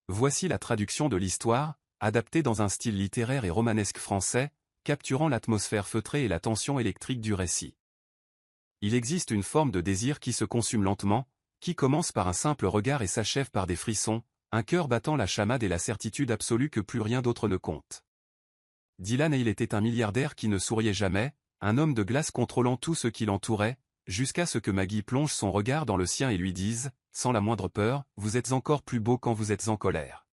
Voici la traduction de l'histoire, adaptée dans un style littéraire et romanesque français, capturant l'atmosphère feutrée et la tension électrique du récit. Il existe une forme de désir qui se consume lentement, qui commence par un simple regard et s'achève par des frissons, un cœur battant la chamade et la certitude absolue que plus rien d'autre ne compte. Dylan Hale était un milliardaire qui ne souriait jamais, un homme de glace contrôlant tout ce qui l'entourait, jusqu'à ce que Maggie plonge son regard dans le sien et lui dise, sans la moindre peur, « Vous êtes encore plus beau quand vous êtes en colère. »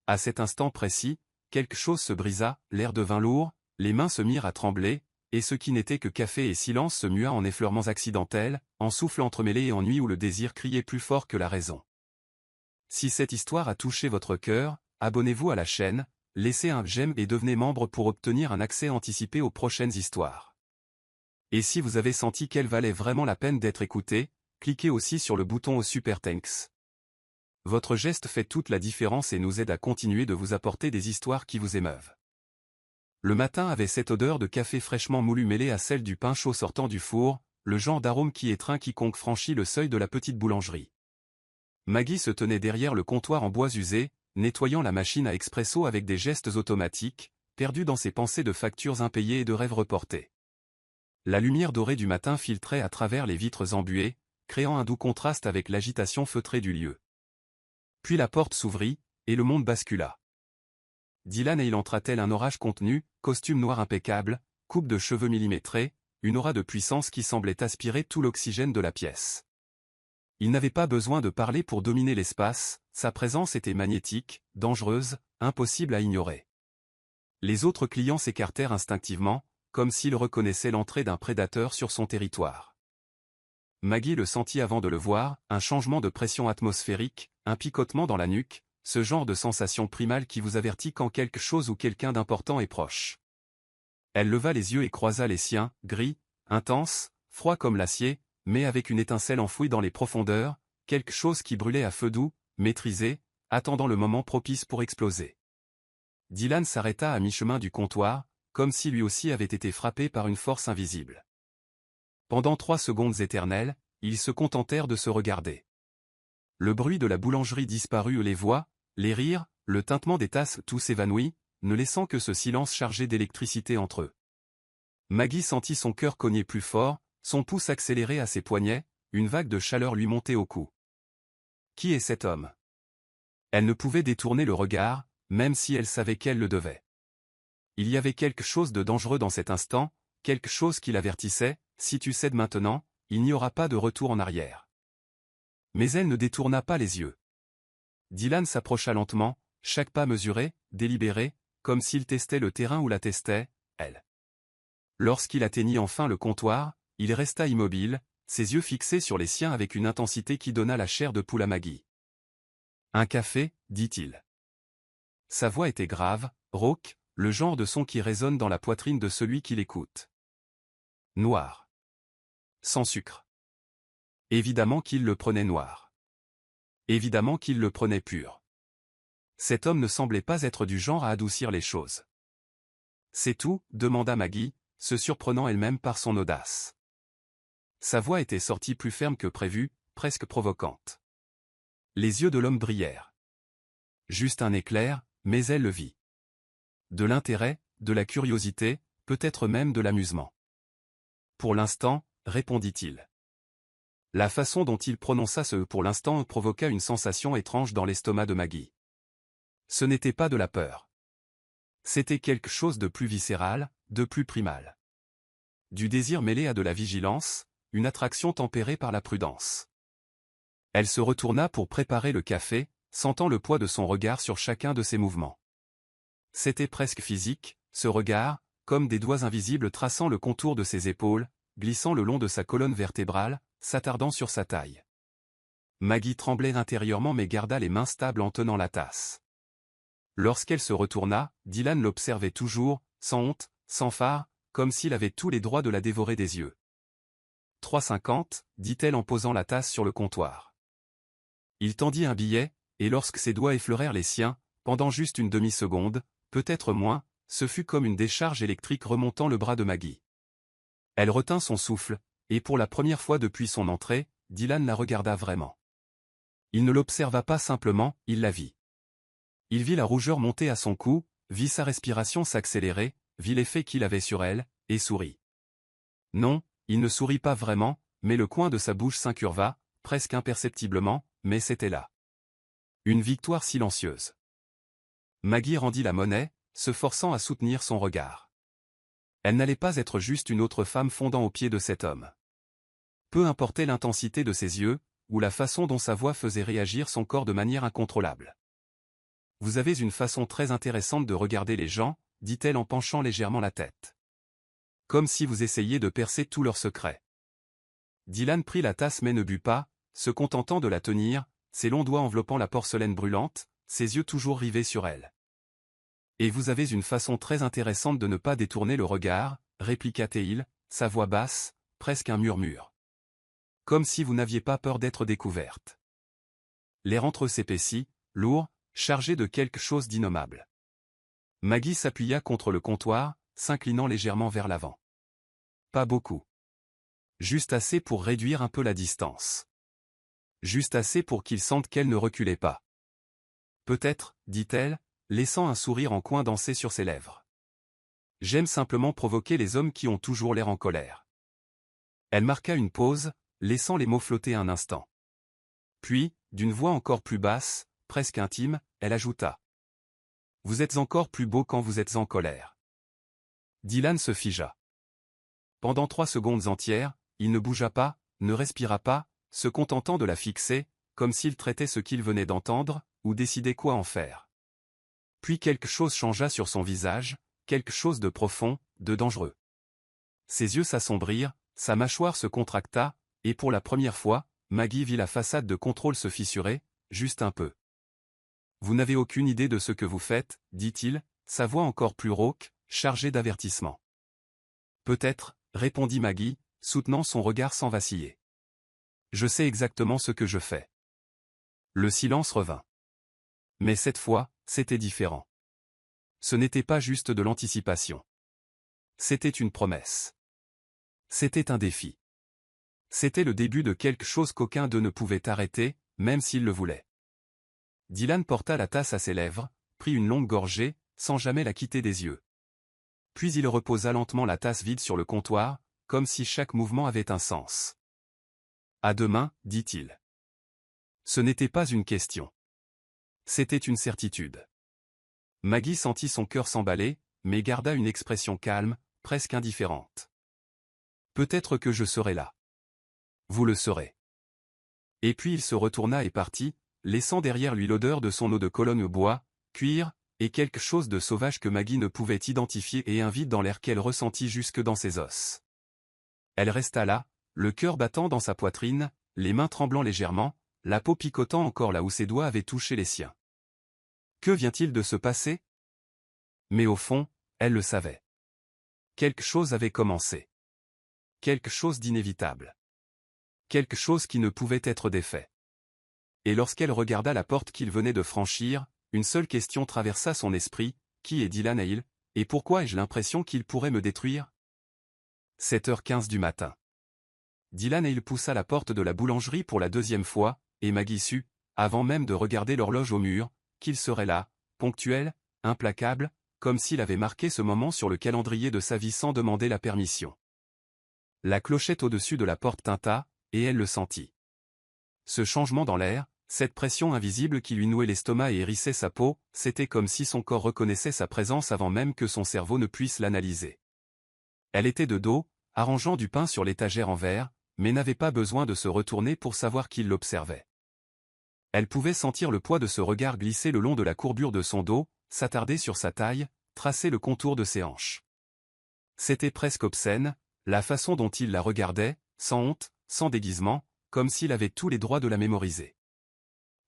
À cet instant précis, quelque chose se brisa, l'air devint lourd, les mains se mirent à trembler, et ce qui n'était que café et silence se mua en effleurements accidentels, en souffles entremêlés et en nuits où le désir criait plus fort que la raison. Si cette histoire a touché votre cœur, abonnez-vous à la chaîne, laissez un j'aime et devenez membre pour obtenir un accès anticipé aux prochaines histoires. Et si vous avez senti qu'elle valait vraiment la peine d'être écoutée, cliquez aussi sur le bouton au Super Thanks. Votre geste fait toute la différence et nous aide à continuer de vous apporter des histoires qui vous émeuvent. Le matin avait cette odeur de café fraîchement moulu mêlée à celle du pain chaud sortant du four, le genre d'arôme qui étreint quiconque franchit le seuil de la petite boulangerie. Maggie se tenait derrière le comptoir en bois usé, nettoyant la machine à expresso avec des gestes automatiques, perdue dans ses pensées de factures impayées et de rêves reportés. La lumière dorée du matin filtrait à travers les vitres embuées, créant un doux contraste avec l'agitation feutrée du lieu. Puis la porte s'ouvrit, et le monde bascula. Dylan Hale entra tel un orage contenu, costume noir impeccable, coupe de cheveux millimétrée, une aura de puissance qui semblait aspirer tout l'oxygène de la pièce. Il n'avait pas besoin de parler pour dominer l'espace, sa présence était magnétique, dangereuse, impossible à ignorer. Les autres clients s'écartèrent instinctivement, comme s'ils reconnaissaient l'entrée d'un prédateur sur son territoire. Maggie le sentit avant de le voir, un changement de pression atmosphérique, un picotement dans la nuque, ce genre de sensation primale qui vous avertit quand quelque chose ou quelqu'un d'important est proche. Elle leva les yeux et croisa les siens, gris, intense, froid comme l'acier, mais avec une étincelle enfouie dans les profondeurs, quelque chose qui brûlait à feu doux, maîtrisé, attendant le moment propice pour exploser. Dylan s'arrêta à mi-chemin du comptoir, comme si lui aussi avait été frappé par une force invisible. Pendant 3 secondes éternelles, ils se contentèrent de se regarder. Le bruit de la boulangerie disparut, les voix, les rires, le tintement des tasses, tout s'évanouit, ne laissant que ce silence chargé d'électricité entre eux. Maggie sentit son cœur cogner plus fort, son pouce accéléré à ses poignets, une vague de chaleur lui montait au cou. Qui est cet homme? Elle ne pouvait détourner le regard, même si elle savait qu'elle le devait. Il y avait quelque chose de dangereux dans cet instant, quelque chose qui l'avertissait, si tu cèdes maintenant, il n'y aura pas de retour en arrière. Mais elle ne détourna pas les yeux. Dylan s'approcha lentement, chaque pas mesuré, délibéré, comme s'il testait le terrain ou la testait, elle. Lorsqu'il atteignit enfin le comptoir, il resta immobile, ses yeux fixés sur les siens avec une intensité qui donna la chair de poule à Maggie. « Un café » dit-il. Sa voix était grave, rauque, le genre de son qui résonne dans la poitrine de celui qui l'écoute. Noir. Sans sucre. Évidemment qu'il le prenait noir. Évidemment qu'il le prenait pur. Cet homme ne semblait pas être du genre à adoucir les choses. « C'est tout » demanda Maggie, se surprenant elle-même par son audace. Sa voix était sortie plus ferme que prévu, presque provocante. Les yeux de l'homme brillèrent. Juste un éclair, mais elle le vit. De l'intérêt, de la curiosité, peut-être même de l'amusement. « Pour l'instant » répondit-il. La façon dont il prononça ce « pour l'instant » provoqua une sensation étrange dans l'estomac de Maggie. Ce n'était pas de la peur. C'était quelque chose de plus viscéral, de plus primal. Du désir mêlé à de la vigilance, une attraction tempérée par la prudence. Elle se retourna pour préparer le café, sentant le poids de son regard sur chacun de ses mouvements. C'était presque physique, ce regard, comme des doigts invisibles traçant le contour de ses épaules, glissant le long de sa colonne vertébrale, s'attardant sur sa taille. Maggie tremblait intérieurement mais garda les mains stables en tenant la tasse. Lorsqu'elle se retourna, Dylan l'observait toujours, sans honte, sans phare, comme s'il avait tous les droits de la dévorer des yeux. « 3,50 » dit-elle en posant la tasse sur le comptoir. Il tendit un billet, et lorsque ses doigts effleurèrent les siens, pendant juste une demi-seconde, peut-être moins, ce fut comme une décharge électrique remontant le bras de Maggie. Elle retint son souffle, et pour la première fois depuis son entrée, Dylan la regarda vraiment. Il ne l'observa pas simplement, il la vit. Il vit la rougeur monter à son cou, vit sa respiration s'accélérer, vit l'effet qu'il avait sur elle, et sourit. Non, il ne sourit pas vraiment, mais le coin de sa bouche s'incurva, presque imperceptiblement, mais c'était là. Une victoire silencieuse. Maggie rendit la monnaie, se forçant à soutenir son regard. Elle n'allait pas être juste une autre femme fondant aux pieds de cet homme. Peu importait l'intensité de ses yeux, ou la façon dont sa voix faisait réagir son corps de manière incontrôlable. « Vous avez une façon très intéressante de regarder les gens, » dit-elle en penchant légèrement la tête. Comme si vous essayiez de percer tous leurs secrets. Dylan prit la tasse mais ne but pas, se contentant de la tenir, ses longs doigts enveloppant la porcelaine brûlante, ses yeux toujours rivés sur elle. « Et vous avez une façon très intéressante de ne pas détourner le regard, » répliqua-t-il, sa voix basse, presque un murmure. Comme si vous n'aviez pas peur d'être découverte. L'air entre eux s'épaissit, lourd, chargé de quelque chose d'innommable. Maggie s'appuya contre le comptoir, s'inclinant légèrement vers l'avant. Pas beaucoup. Juste assez pour réduire un peu la distance. Juste assez pour qu'il sente qu'elle ne reculait pas. Peut-être, dit-elle, laissant un sourire en coin danser sur ses lèvres. J'aime simplement provoquer les hommes qui ont toujours l'air en colère. Elle marqua une pause, laissant les mots flotter un instant. Puis, d'une voix encore plus basse, presque intime, elle ajouta. Vous êtes encore plus beau quand vous êtes en colère. Dylan se figea. Pendant 3 secondes entières, il ne bougea pas, ne respira pas, se contentant de la fixer, comme s'il traitait ce qu'il venait d'entendre, ou décidait quoi en faire. Puis quelque chose changea sur son visage, quelque chose de profond, de dangereux. Ses yeux s'assombrirent, sa mâchoire se contracta, et pour la première fois, Maggie vit la façade de contrôle se fissurer, juste un peu. Vous n'avez aucune idée de ce que vous faites, dit-il, sa voix encore plus rauque, chargée d'avertissement. Peut-être, répondit Maggie, soutenant son regard sans vaciller. Je sais exactement ce que je fais. Le silence revint. Mais cette fois, c'était différent. Ce n'était pas juste de l'anticipation. C'était une promesse. C'était un défi. C'était le début de quelque chose qu'aucun d'eux ne pouvait arrêter, même s'il le voulait. Dylan porta la tasse à ses lèvres, prit une longue gorgée, sans jamais la quitter des yeux. Puis il reposa lentement la tasse vide sur le comptoir, comme si chaque mouvement avait un sens. À demain, dit-il. Ce n'était pas une question. C'était une certitude. Maggie sentit son cœur s'emballer, mais garda une expression calme, presque indifférente. Peut-être que je serai là. Vous le saurez. Et puis il se retourna et partit, laissant derrière lui l'odeur de son eau de Cologne bois, cuir, et quelque chose de sauvage que Maggie ne pouvait identifier et un vide dans l'air qu'elle ressentit jusque dans ses os. Elle resta là, le cœur battant dans sa poitrine, les mains tremblant légèrement, la peau picotant encore là où ses doigts avaient touché les siens. Que vient-il de se passer? Mais au fond, elle le savait. Quelque chose avait commencé. Quelque chose d'inévitable. Quelque chose qui ne pouvait être défait. Et lorsqu'elle regarda la porte qu'il venait de franchir, une seule question traversa son esprit, qui est Dylan Hale, et pourquoi ai-je l'impression qu'il pourrait me détruire? 7h15 du matin. Dylan Hale poussa la porte de la boulangerie pour la 2e fois, et Maggie sut, avant même de regarder l'horloge au mur, qu'il serait là, ponctuel, implacable, comme s'il avait marqué ce moment sur le calendrier de sa vie sans demander la permission. La clochette au-dessus de la porte tinta, et elle le sentit. Ce changement dans l'air, cette pression invisible qui lui nouait l'estomac et hérissait sa peau, c'était comme si son corps reconnaissait sa présence avant même que son cerveau ne puisse l'analyser. Elle était de dos, arrangeant du pain sur l'étagère en verre, mais n'avait pas besoin de se retourner pour savoir qu'il l'observait. Elle pouvait sentir le poids de ce regard glisser le long de la courbure de son dos, s'attarder sur sa taille, tracer le contour de ses hanches. C'était presque obscène, la façon dont il la regardait, sans honte, sans déguisement, comme s'il avait tous les droits de la mémoriser.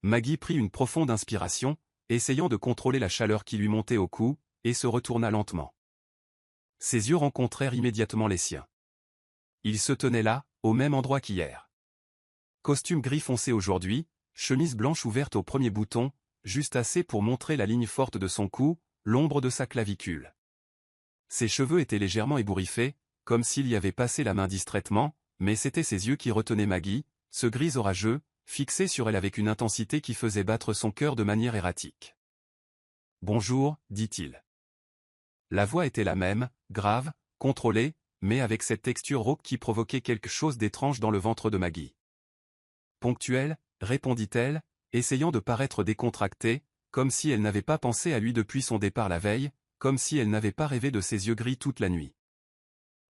Maggie prit une profonde inspiration, essayant de contrôler la chaleur qui lui montait au cou, et se retourna lentement. Ses yeux rencontrèrent immédiatement les siens. Il se tenait là, au même endroit qu'hier. Costume gris foncé aujourd'hui, chemise blanche ouverte au premier bouton, juste assez pour montrer la ligne forte de son cou, l'ombre de sa clavicule. Ses cheveux étaient légèrement ébouriffés, comme s'il y avait passé la main distraitement, mais c'étaient ses yeux qui retenaient Maggie, ce gris orageux, fixé sur elle avec une intensité qui faisait battre son cœur de manière erratique. Bonjour, dit-il. La voix était la même, grave, contrôlée, mais avec cette texture rauque qui provoquait quelque chose d'étrange dans le ventre de Maggie. Ponctuelle, répondit-elle, essayant de paraître décontractée, comme si elle n'avait pas pensé à lui depuis son départ la veille, comme si elle n'avait pas rêvé de ses yeux gris toute la nuit.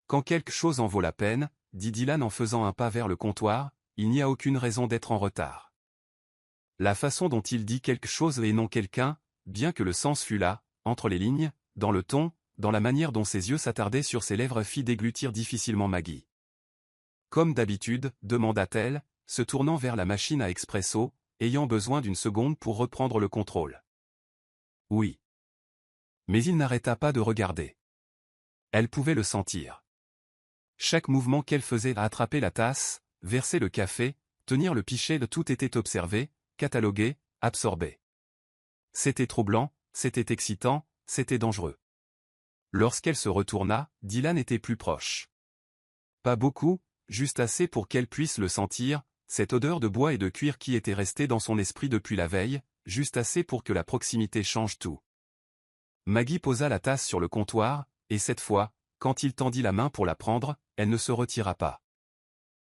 Quand quelque chose en vaut la peine, dit Dylan en faisant un pas vers le comptoir, il n'y a aucune raison d'être en retard. La façon dont il dit quelque chose et non quelqu'un, bien que le sens fût là, entre les lignes, dans le ton, dans la manière dont ses yeux s'attardaient sur ses lèvres fit déglutir difficilement Maggie. Comme d'habitude, demanda-t-elle, se tournant vers la machine à expresso, ayant besoin d'une seconde pour reprendre le contrôle. Oui. Mais il n'arrêta pas de regarder. Elle pouvait le sentir. Chaque mouvement qu'elle faisait à attraper la tasse, verser le café, tenir le pichet, tout était observé, catalogué, absorbé. C'était troublant, c'était excitant, c'était dangereux. Lorsqu'elle se retourna, Dylan était plus proche. Pas beaucoup, juste assez pour qu'elle puisse le sentir, cette odeur de bois et de cuir qui était restée dans son esprit depuis la veille, juste assez pour que la proximité change tout. Maggie posa la tasse sur le comptoir, et cette fois, quand il tendit la main pour la prendre, elle ne se retira pas.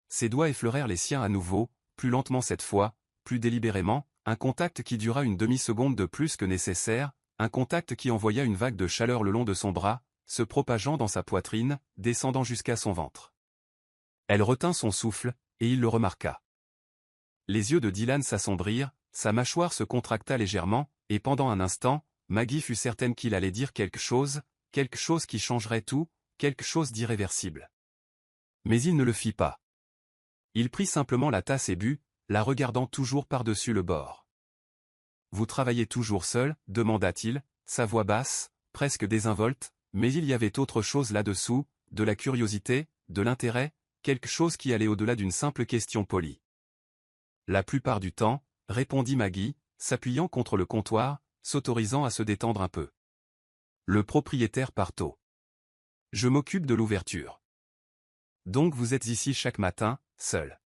Ses doigts effleurèrent les siens à nouveau, plus lentement cette fois, plus délibérément, un contact qui dura une demi-seconde de plus que nécessaire, un contact qui envoya une vague de chaleur le long de son bras, se propageant dans sa poitrine, descendant jusqu'à son ventre. Elle retint son souffle, et il le remarqua. Les yeux de Dylan s'assombrirent, sa mâchoire se contracta légèrement, et pendant un instant, Maggie fut certaine qu'il allait dire quelque chose qui changerait tout, quelque chose d'irréversible. Mais il ne le fit pas. Il prit simplement la tasse et but, la regardant toujours par-dessus le bord. « Vous travaillez toujours seul ?» demanda-t-il, sa voix basse, presque désinvolte, mais il y avait autre chose là-dessous, de la curiosité, de l'intérêt, quelque chose qui allait au-delà d'une simple question polie. « La plupart du temps, » répondit Maggie, s'appuyant contre le comptoir, s'autorisant à se détendre un peu. Le propriétaire part tôt. Je m'occupe de l'ouverture. Donc vous êtes ici chaque matin, seul.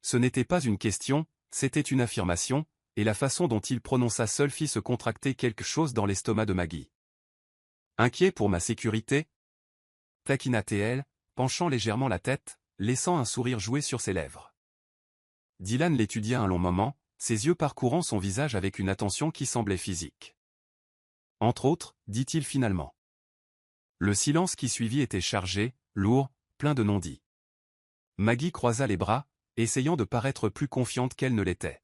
Ce n'était pas une question, c'était une affirmation, et la façon dont il prononça seul fit se contracter quelque chose dans l'estomac de Maggie. Inquiet pour ma sécurité ? Taquina-t-elle, penchant légèrement la tête, laissant un sourire jouer sur ses lèvres. Dylan l'étudia un long moment, ses yeux parcourant son visage avec une attention qui semblait physique. Entre autres, dit-il finalement. Le silence qui suivit était chargé, lourd, plein de non-dits. Maggie croisa les bras, essayant de paraître plus confiante qu'elle ne l'était.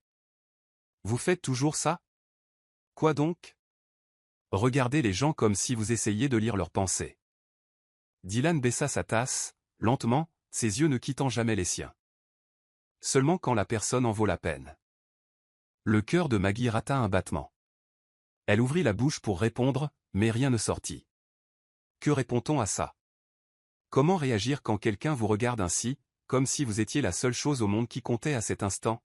Vous faites toujours ça ? Quoi donc ? Regardez les gens comme si vous essayiez de lire leurs pensées. Dylan baissa sa tasse, lentement, ses yeux ne quittant jamais les siens. Seulement quand la personne en vaut la peine. Le cœur de Maggie rata un battement. Elle ouvrit la bouche pour répondre, mais rien ne sortit. Que répond-on à ça ? Comment réagir quand quelqu'un vous regarde ainsi, comme si vous étiez la seule chose au monde qui comptait à cet instant ?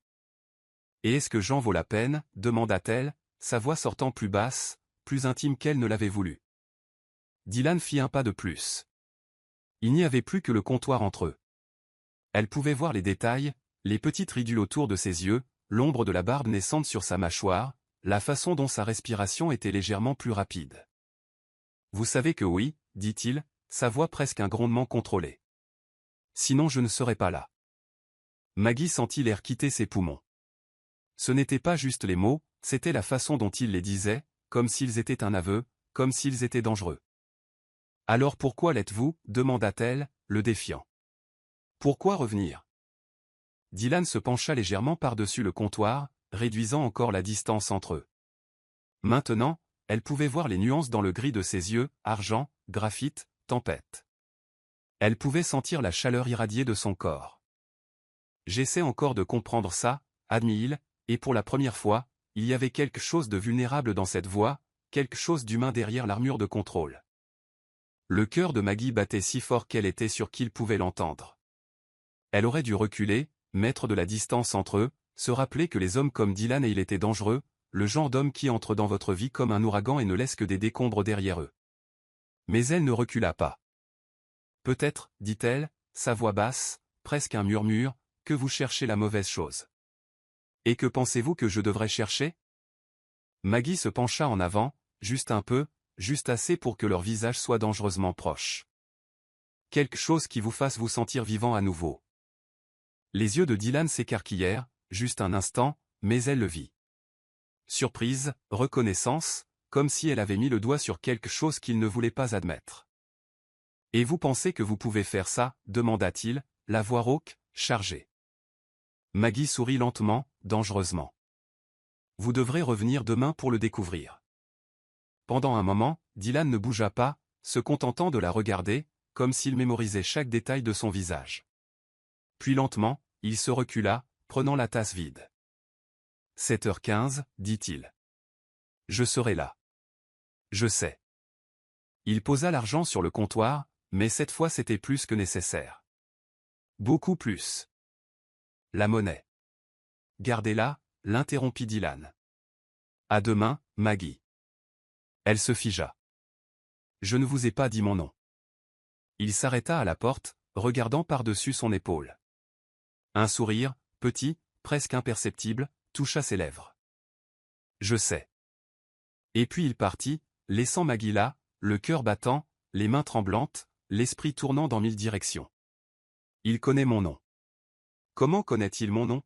Et est-ce que j'en vaut la peine ? demanda-t-elle, sa voix sortant plus basse, plus intime qu'elle ne l'avait voulu. Dylan fit un pas de plus. Il n'y avait plus que le comptoir entre eux. Elle pouvait voir les détails, les petites ridules autour de ses yeux, l'ombre de la barbe naissante sur sa mâchoire, la façon dont sa respiration était légèrement plus rapide. Vous savez que oui, dit-il, sa voix presque un grondement contrôlé. Sinon je ne serais pas là. Maggie sentit l'air quitter ses poumons. Ce n'étaient pas juste les mots, c'était la façon dont il les disait, comme s'ils étaient un aveu, comme s'ils étaient dangereux. Alors pourquoi l'êtes-vous ? demanda-t-elle, le défiant. Pourquoi revenir ? Dylan se pencha légèrement par-dessus le comptoir, réduisant encore la distance entre eux. Maintenant, elle pouvait voir les nuances dans le gris de ses yeux, argent, graphite, tempête. Elle pouvait sentir la chaleur irradiée de son corps. J'essaie encore de comprendre ça, admit-il, et pour la première fois, il y avait quelque chose de vulnérable dans cette voix, quelque chose d'humain derrière l'armure de contrôle. Le cœur de Maggie battait si fort qu'elle était sûre qu'il pouvait l'entendre. Elle aurait dû reculer, mettre de la distance entre eux, se rappeler que les hommes comme Dylan et il étaient dangereux, le genre d'homme qui entre dans votre vie comme un ouragan et ne laisse que des décombres derrière eux. Mais elle ne recula pas. Peut-être, dit-elle, sa voix basse, presque un murmure, que vous cherchez la mauvaise chose. Et que pensez-vous que je devrais chercher ? Maggie se pencha en avant, juste un peu, juste assez pour que leur visage soit dangereusement proche. Quelque chose qui vous fasse vous sentir vivant à nouveau. Les yeux de Dylan s'écarquillèrent, juste un instant, mais elle le vit. Surprise, reconnaissance, comme si elle avait mis le doigt sur quelque chose qu'il ne voulait pas admettre. « Et vous pensez que vous pouvez faire ça ?» demanda-t-il, la voix rauque, chargée. Maggie sourit lentement, dangereusement. « Vous devrez revenir demain pour le découvrir. » Pendant un moment, Dylan ne bougea pas, se contentant de la regarder, comme s'il mémorisait chaque détail de son visage. Puis lentement, il se recula, prenant la tasse vide. « 7h15, dit-il. Je serai là. Je sais. » Il posa l'argent sur le comptoir, mais cette fois c'était plus que nécessaire. Beaucoup plus. La monnaie. Gardez-la, l'interrompit Dylan. À demain, Maggie. Elle se figea. Je ne vous ai pas dit mon nom. Il s'arrêta à la porte, regardant par-dessus son épaule. Un sourire, petit, presque imperceptible, toucha ses lèvres. Je sais. Et puis il partit, laissant Maggie là, le cœur battant, les mains tremblantes, l'esprit tournant dans 1000 directions. Il connaît mon nom. Comment connaît-il mon nom?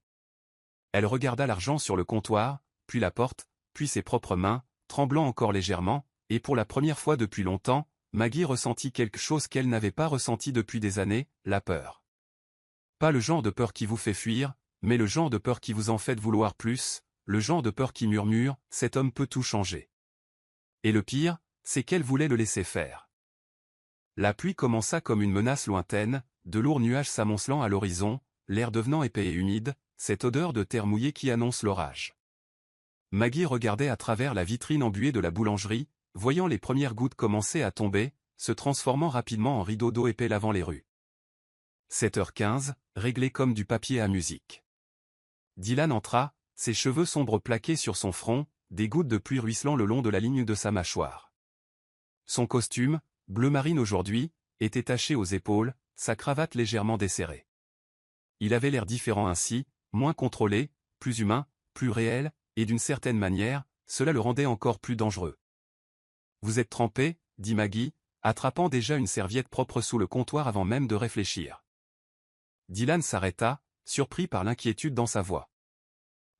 Elle regarda l'argent sur le comptoir, puis la porte, puis ses propres mains, tremblant encore légèrement, et pour la première fois depuis longtemps, Maggie ressentit quelque chose qu'elle n'avait pas ressenti depuis des années, la peur. Pas le genre de peur qui vous fait fuir, mais le genre de peur qui vous en fait vouloir plus, le genre de peur qui murmure « cet homme peut tout changer ». Et le pire, c'est qu'elle voulait le laisser faire. La pluie commença comme une menace lointaine, de lourds nuages s'amoncelant à l'horizon, l'air devenant épais et humide, cette odeur de terre mouillée qui annonce l'orage. Maggie regardait à travers la vitrine embuée de la boulangerie, voyant les premières gouttes commencer à tomber, se transformant rapidement en rideaux d'eau épais lavant les rues. 7h15, réglé comme du papier à musique. Dylan entra, ses cheveux sombres plaqués sur son front, des gouttes de pluie ruisselant le long de la ligne de sa mâchoire. Son costume, bleu marine aujourd'hui, était taché aux épaules, sa cravate légèrement desserrée. Il avait l'air différent ainsi, moins contrôlé, plus humain, plus réel, et d'une certaine manière, cela le rendait encore plus dangereux. « Vous êtes trempé ?» dit Maggie, attrapant déjà une serviette propre sous le comptoir avant même de réfléchir. Dylan s'arrêta, surpris par l'inquiétude dans sa voix.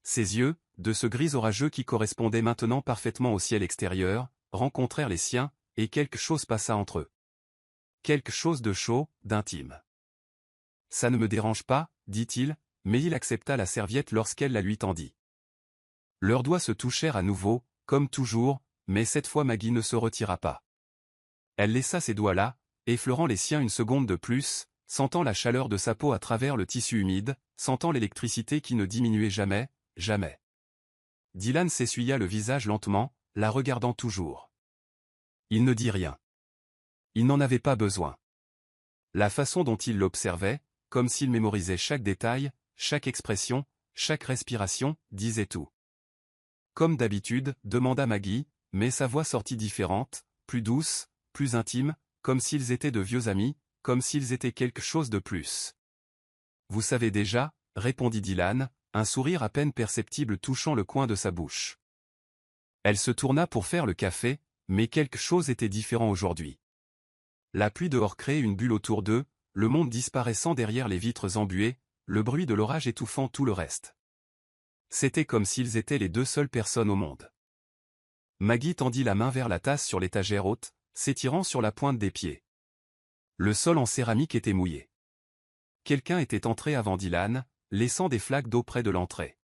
Ses yeux, de ce gris orageux qui correspondait maintenant parfaitement au ciel extérieur, rencontrèrent les siens, et quelque chose passa entre eux. Quelque chose de chaud, d'intime. « Ça ne me dérange pas, dit-il, mais il accepta la serviette lorsqu'elle la lui tendit. Leurs doigts se touchèrent à nouveau, comme toujours, mais cette fois Maggie ne se retira pas. Elle laissa ses doigts là, effleurant les siens une seconde de plus, sentant la chaleur de sa peau à travers le tissu humide, sentant l'électricité qui ne diminuait jamais, jamais. Dylan s'essuya le visage lentement, la regardant toujours. Il ne dit rien. Il n'en avait pas besoin. La façon dont il l'observait, comme s'il mémorisait chaque détail, chaque expression, chaque respiration, disait tout. Comme d'habitude, demanda Maggie, mais sa voix sortit différente, plus douce, plus intime, comme s'ils étaient de vieux amis, comme s'ils étaient quelque chose de plus. Vous savez déjà, répondit Dylan, un sourire à peine perceptible touchant le coin de sa bouche. Elle se tourna pour faire le café, mais quelque chose était différent aujourd'hui. La pluie dehors créait une bulle autour d'eux, le monde disparaissant derrière les vitres embuées, le bruit de l'orage étouffant tout le reste. C'était comme s'ils étaient les deux seules personnes au monde. Maggie tendit la main vers la tasse sur l'étagère haute, s'étirant sur la pointe des pieds. Le sol en céramique était mouillé. Quelqu'un était entré avant Dylan, laissant des flaques d'eau près de l'entrée.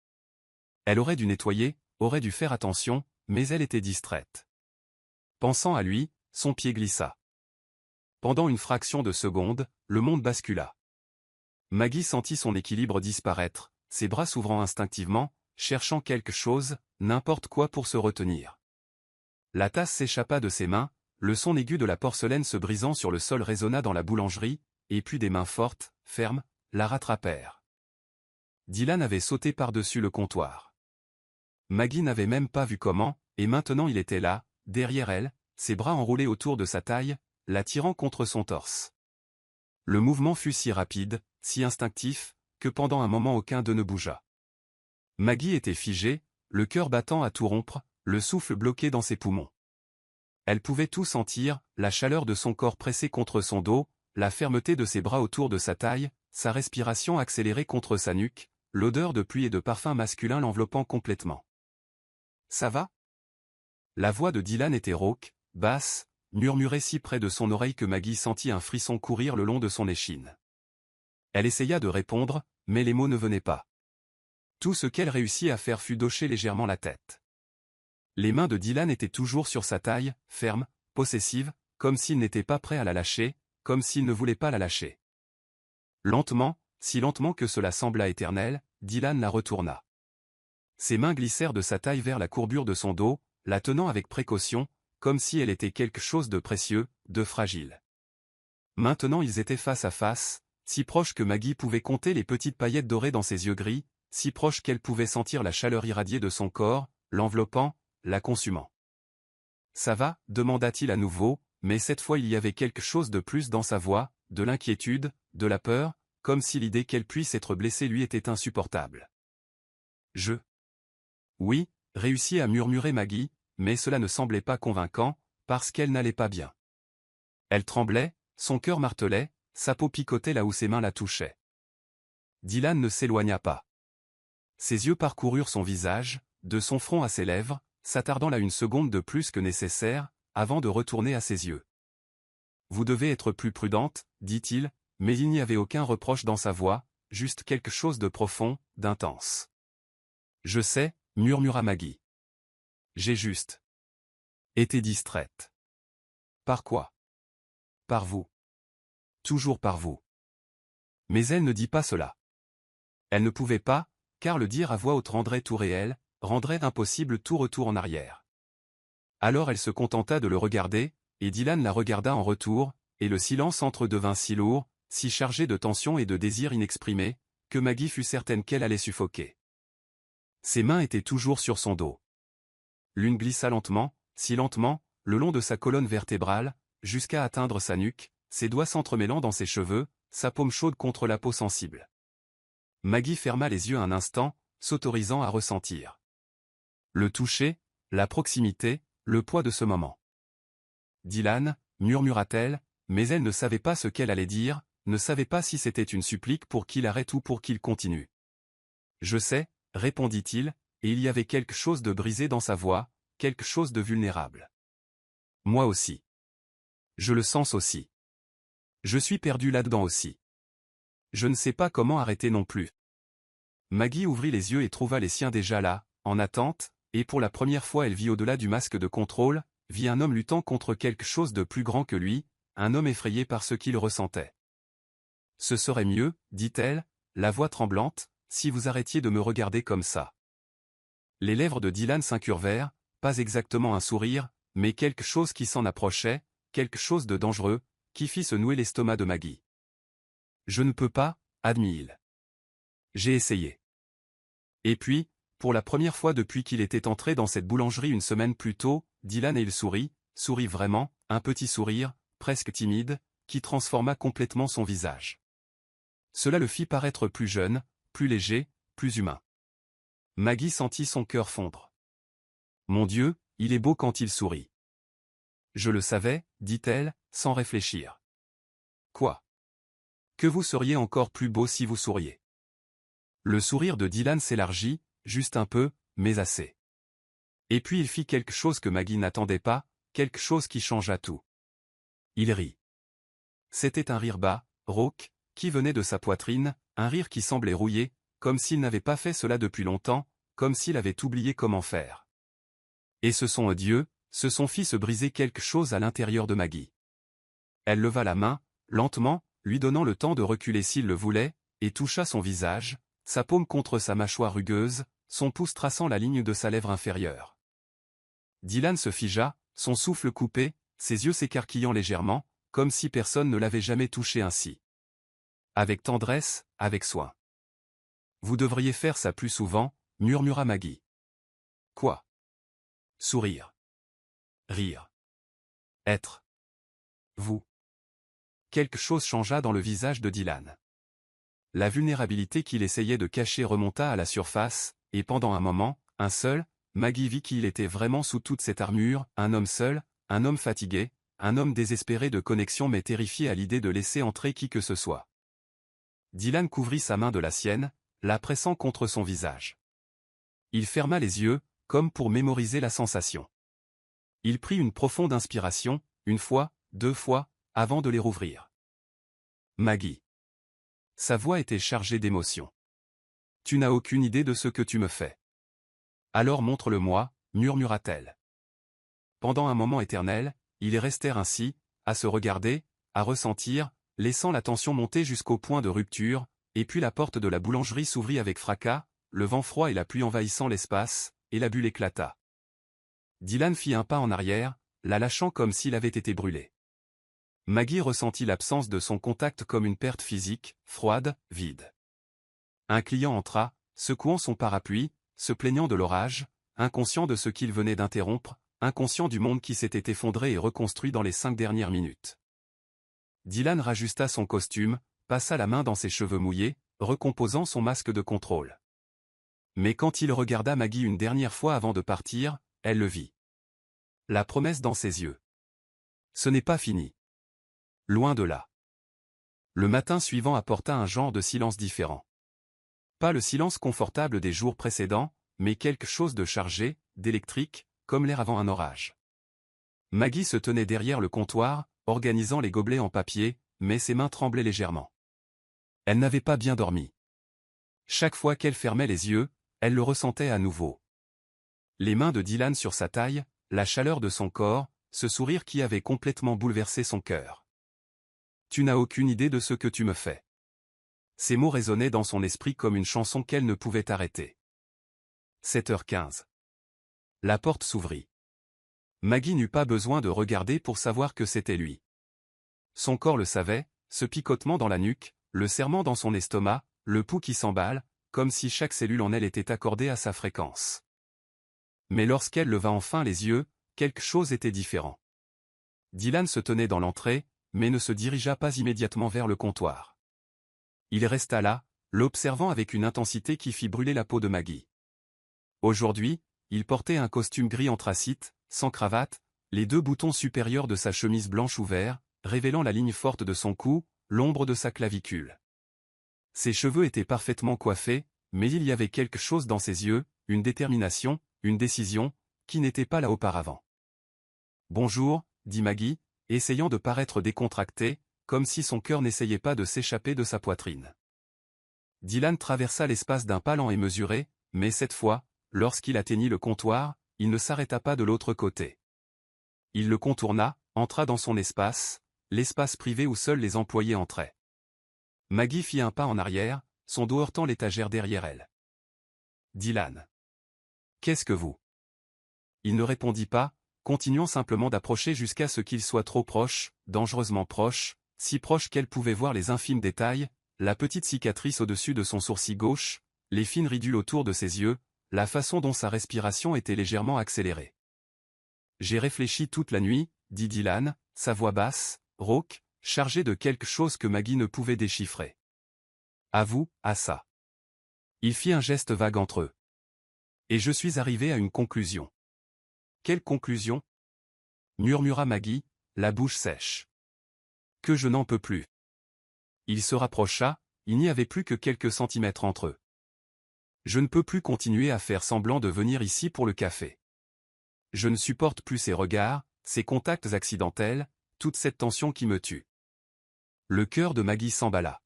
Elle aurait dû nettoyer, aurait dû faire attention, mais elle était distraite. Pensant à lui, son pied glissa. Pendant une fraction de seconde, le monde bascula. Maggie sentit son équilibre disparaître, ses bras s'ouvrant instinctivement, cherchant quelque chose, n'importe quoi pour se retenir. La tasse s'échappa de ses mains, le son aigu de la porcelaine se brisant sur le sol résonna dans la boulangerie, et puis des mains fortes, fermes, la rattrapèrent. Dylan avait sauté par-dessus le comptoir. Maggie n'avait même pas vu comment, et maintenant il était là, derrière elle, ses bras enroulés autour de sa taille, la tirant contre son torse. Le mouvement fut si rapide, si instinctif, que pendant un moment aucun d'eux ne bougea. Maggie était figée, le cœur battant à tout rompre, le souffle bloqué dans ses poumons. Elle pouvait tout sentir, la chaleur de son corps pressé contre son dos, la fermeté de ses bras autour de sa taille, sa respiration accélérée contre sa nuque, l'odeur de pluie et de parfum masculin l'enveloppant complètement. « Ça va ?» La voix de Dylan était rauque, basse, murmurée si près de son oreille que Maggie sentit un frisson courir le long de son échine. Elle essaya de répondre, mais les mots ne venaient pas. Tout ce qu'elle réussit à faire fut d'hocher légèrement la tête. Les mains de Dylan étaient toujours sur sa taille, fermes, possessives, comme s'il n'était pas prêt à la lâcher, comme s'il ne voulait pas la lâcher. Lentement, si lentement que cela sembla éternel, Dylan la retourna. Ses mains glissèrent de sa taille vers la courbure de son dos, la tenant avec précaution, comme si elle était quelque chose de précieux, de fragile. Maintenant ils étaient face à face, si proches que Maggie pouvait compter les petites paillettes dorées dans ses yeux gris, si proches qu'elle pouvait sentir la chaleur irradiée de son corps, l'enveloppant, la consumant. « Ça va ?» demanda-t-il à nouveau, mais cette fois il y avait quelque chose de plus dans sa voix, de l'inquiétude, de la peur, comme si l'idée qu'elle puisse être blessée lui était insupportable. « Je... » Oui, réussit à murmurer Maggie, mais cela ne semblait pas convaincant, parce qu'elle n'allait pas bien. Elle tremblait, son cœur martelait, sa peau picotait là où ses mains la touchaient. Dylan ne s'éloigna pas. Ses yeux parcoururent son visage, de son front à ses lèvres, s'attardant là une seconde de plus que nécessaire, avant de retourner à ses yeux. « Vous devez être plus prudente, dit-il, mais il n'y avait aucun reproche dans sa voix, juste quelque chose de profond, d'intense. « Je sais, » murmura Maggie. « J'ai juste été distraite. »« Par quoi ? » ?»« Par vous. »« Toujours par vous. » Mais elle ne dit pas cela. Elle ne pouvait pas, car le dire à voix haute rendrait tout réel, rendrait impossible tout retour en arrière. Alors elle se contenta de le regarder, et Dylan la regarda en retour, et le silence entre devint si lourd, si chargé de tension et de désir inexprimé, que Maggie fut certaine qu'elle allait suffoquer. Ses mains étaient toujours sur son dos. L'une glissa lentement, si lentement, le long de sa colonne vertébrale, jusqu'à atteindre sa nuque, ses doigts s'entremêlant dans ses cheveux, sa paume chaude contre la peau sensible. Maggie ferma les yeux un instant, s'autorisant à ressentir le toucher, la proximité, le poids de ce moment. « Dylan » murmura-t-elle, mais elle ne savait pas ce qu'elle allait dire, ne savait pas si c'était une supplique pour qu'il arrête ou pour qu'il continue. « Je sais » répondit-il, et il y avait quelque chose de brisé dans sa voix, quelque chose de vulnérable. « Moi aussi. Je le sens aussi. Je suis perdu là-dedans aussi. Je ne sais pas comment arrêter non plus. » Maggie ouvrit les yeux et trouva les siens déjà là, en attente, et pour la première fois elle vit au-delà du masque de contrôle, vit un homme luttant contre quelque chose de plus grand que lui, un homme effrayé par ce qu'il ressentait. « Ce serait mieux, dit-elle, la voix tremblante, si vous arrêtiez de me regarder comme ça. » Les lèvres de Dylan s'incurvèrent, pas exactement un sourire, mais quelque chose qui s'en approchait, quelque chose de dangereux, qui fit se nouer l'estomac de Maggie. « Je ne peux pas, » admit-il. « J'ai essayé. » Et puis, pour la première fois depuis qu'il était entré dans cette boulangerie une semaine plus tôt, Dylan et il sourit vraiment, un petit sourire, presque timide, qui transforma complètement son visage. Cela le fit paraître plus jeune, plus léger, plus humain. Maggie sentit son cœur fondre. « Mon Dieu, il est beau quand il sourit. »« Je le savais, » dit-elle, sans réfléchir. « Quoi ? » ?»« Que vous seriez encore plus beau si vous souriez. » Le sourire de Dylan s'élargit, juste un peu, mais assez. Et puis il fit quelque chose que Maggie n'attendait pas, quelque chose qui changea tout. Il rit. C'était un rire bas, rauque, qui venait de sa poitrine, un rire qui semblait rouillé, comme s'il n'avait pas fait cela depuis longtemps, comme s'il avait oublié comment faire. Et ce son odieux, ce son fit se briser quelque chose à l'intérieur de Maggie. Elle leva la main, lentement, lui donnant le temps de reculer s'il le voulait, et toucha son visage, sa paume contre sa mâchoire rugueuse, son pouce traçant la ligne de sa lèvre inférieure. Dylan se figea, son souffle coupé, ses yeux s'écarquillant légèrement, comme si personne ne l'avait jamais touché ainsi. Avec tendresse, avec soin. « Vous devriez faire ça plus souvent, » murmura Maggie. « Quoi ? » ? Sourire. Rire. Être. Vous. Quelque chose changea dans le visage de Dylan. La vulnérabilité qu'il essayait de cacher remonta à la surface, et pendant un moment, un seul, Maggie vit qu'il était vraiment sous toute cette armure, un homme seul, un homme fatigué, un homme désespéré de connexion mais terrifié à l'idée de laisser entrer qui que ce soit. Dylan couvrit sa main de la sienne, la pressant contre son visage. Il ferma les yeux, comme pour mémoriser la sensation. Il prit une profonde inspiration, une fois, 2 fois, avant de les rouvrir. Maggie. Sa voix était chargée d'émotion. Tu n'as aucune idée de ce que tu me fais. Alors montre-le-moi, murmura-t-elle. Pendant un moment éternel, ils restèrent ainsi, à se regarder, à ressentir, laissant la tension monter jusqu'au point de rupture, et puis la porte de la boulangerie s'ouvrit avec fracas, le vent froid et la pluie envahissant l'espace, et la bulle éclata. Dylan fit un pas en arrière, la lâchant comme s'il avait été brûlé. Maggie ressentit l'absence de son contact comme une perte physique, froide, vide. Un client entra, secouant son parapluie, se plaignant de l'orage, inconscient de ce qu'il venait d'interrompre, inconscient du monde qui s'était effondré et reconstruit dans les 5 dernières minutes. Dylan rajusta son costume, passa la main dans ses cheveux mouillés, recomposant son masque de contrôle. Mais quand il regarda Maggie une dernière fois avant de partir, elle le vit. La promesse dans ses yeux. Ce n'est pas fini. Loin de là. Le matin suivant apporta un genre de silence différent. Pas le silence confortable des jours précédents, mais quelque chose de chargé, d'électrique, comme l'air avant un orage. Maggie se tenait derrière le comptoir, organisant les gobelets en papier, mais ses mains tremblaient légèrement. Elle n'avait pas bien dormi. Chaque fois qu'elle fermait les yeux, elle le ressentait à nouveau. Les mains de Dylan sur sa taille, la chaleur de son corps, ce sourire qui avait complètement bouleversé son cœur. Tu n'as aucune idée de ce que tu me fais. Ces mots résonnaient dans son esprit comme une chanson qu'elle ne pouvait arrêter. 7h15. La porte s'ouvrit. Maggie n'eut pas besoin de regarder pour savoir que c'était lui. Son corps le savait, ce picotement dans la nuque, le serrement dans son estomac, le pouls qui s'emballe, comme si chaque cellule en elle était accordée à sa fréquence. Mais lorsqu'elle leva enfin les yeux, quelque chose était différent. Dylan se tenait dans l'entrée, mais ne se dirigea pas immédiatement vers le comptoir. Il resta là, l'observant avec une intensité qui fit brûler la peau de Maggie. Aujourd'hui, il portait un costume gris anthracite, sans cravate, les 2 boutons supérieurs de sa chemise blanche ouverts, révélant la ligne forte de son cou, l'ombre de sa clavicule. Ses cheveux étaient parfaitement coiffés, mais il y avait quelque chose dans ses yeux, une détermination, une décision, qui n'était pas là auparavant. « Bonjour », dit Maggie, essayant de paraître décontractée, comme si son cœur n'essayait pas de s'échapper de sa poitrine. Dylan traversa l'espace d'un pas lent et mesuré, mais cette fois, lorsqu'il atteignit le comptoir, il ne s'arrêta pas de l'autre côté. Il le contourna, entra dans son espace, l'espace privé où seuls les employés entraient. Maggie fit un pas en arrière, son dos heurtant l'étagère derrière elle. « Dylan. Qu'est-ce que vous ?» Il ne répondit pas, continuant simplement d'approcher jusqu'à ce qu'il soit trop proche, dangereusement proche, si proche qu'elle pouvait voir les infimes détails, la petite cicatrice au-dessus de son sourcil gauche, les fines ridules autour de ses yeux, la façon dont sa respiration était légèrement accélérée. « J'ai réfléchi toute la nuit, » dit Dylan, sa voix basse, rauque, chargée de quelque chose que Maggie ne pouvait déchiffrer. « À vous, à ça. » Il fit un geste vague entre eux. « Et je suis arrivé à une conclusion. » « Quelle conclusion ?» murmura Maggie, la bouche sèche. « Que je n'en peux plus. » Il se rapprocha, il n'y avait plus que quelques centimètres entre eux. « Je ne peux plus continuer à faire semblant de venir ici pour le café. Je ne supporte plus ces regards, ces contacts accidentels, toute cette tension qui me tue. » Le cœur de Maggie s'emballa.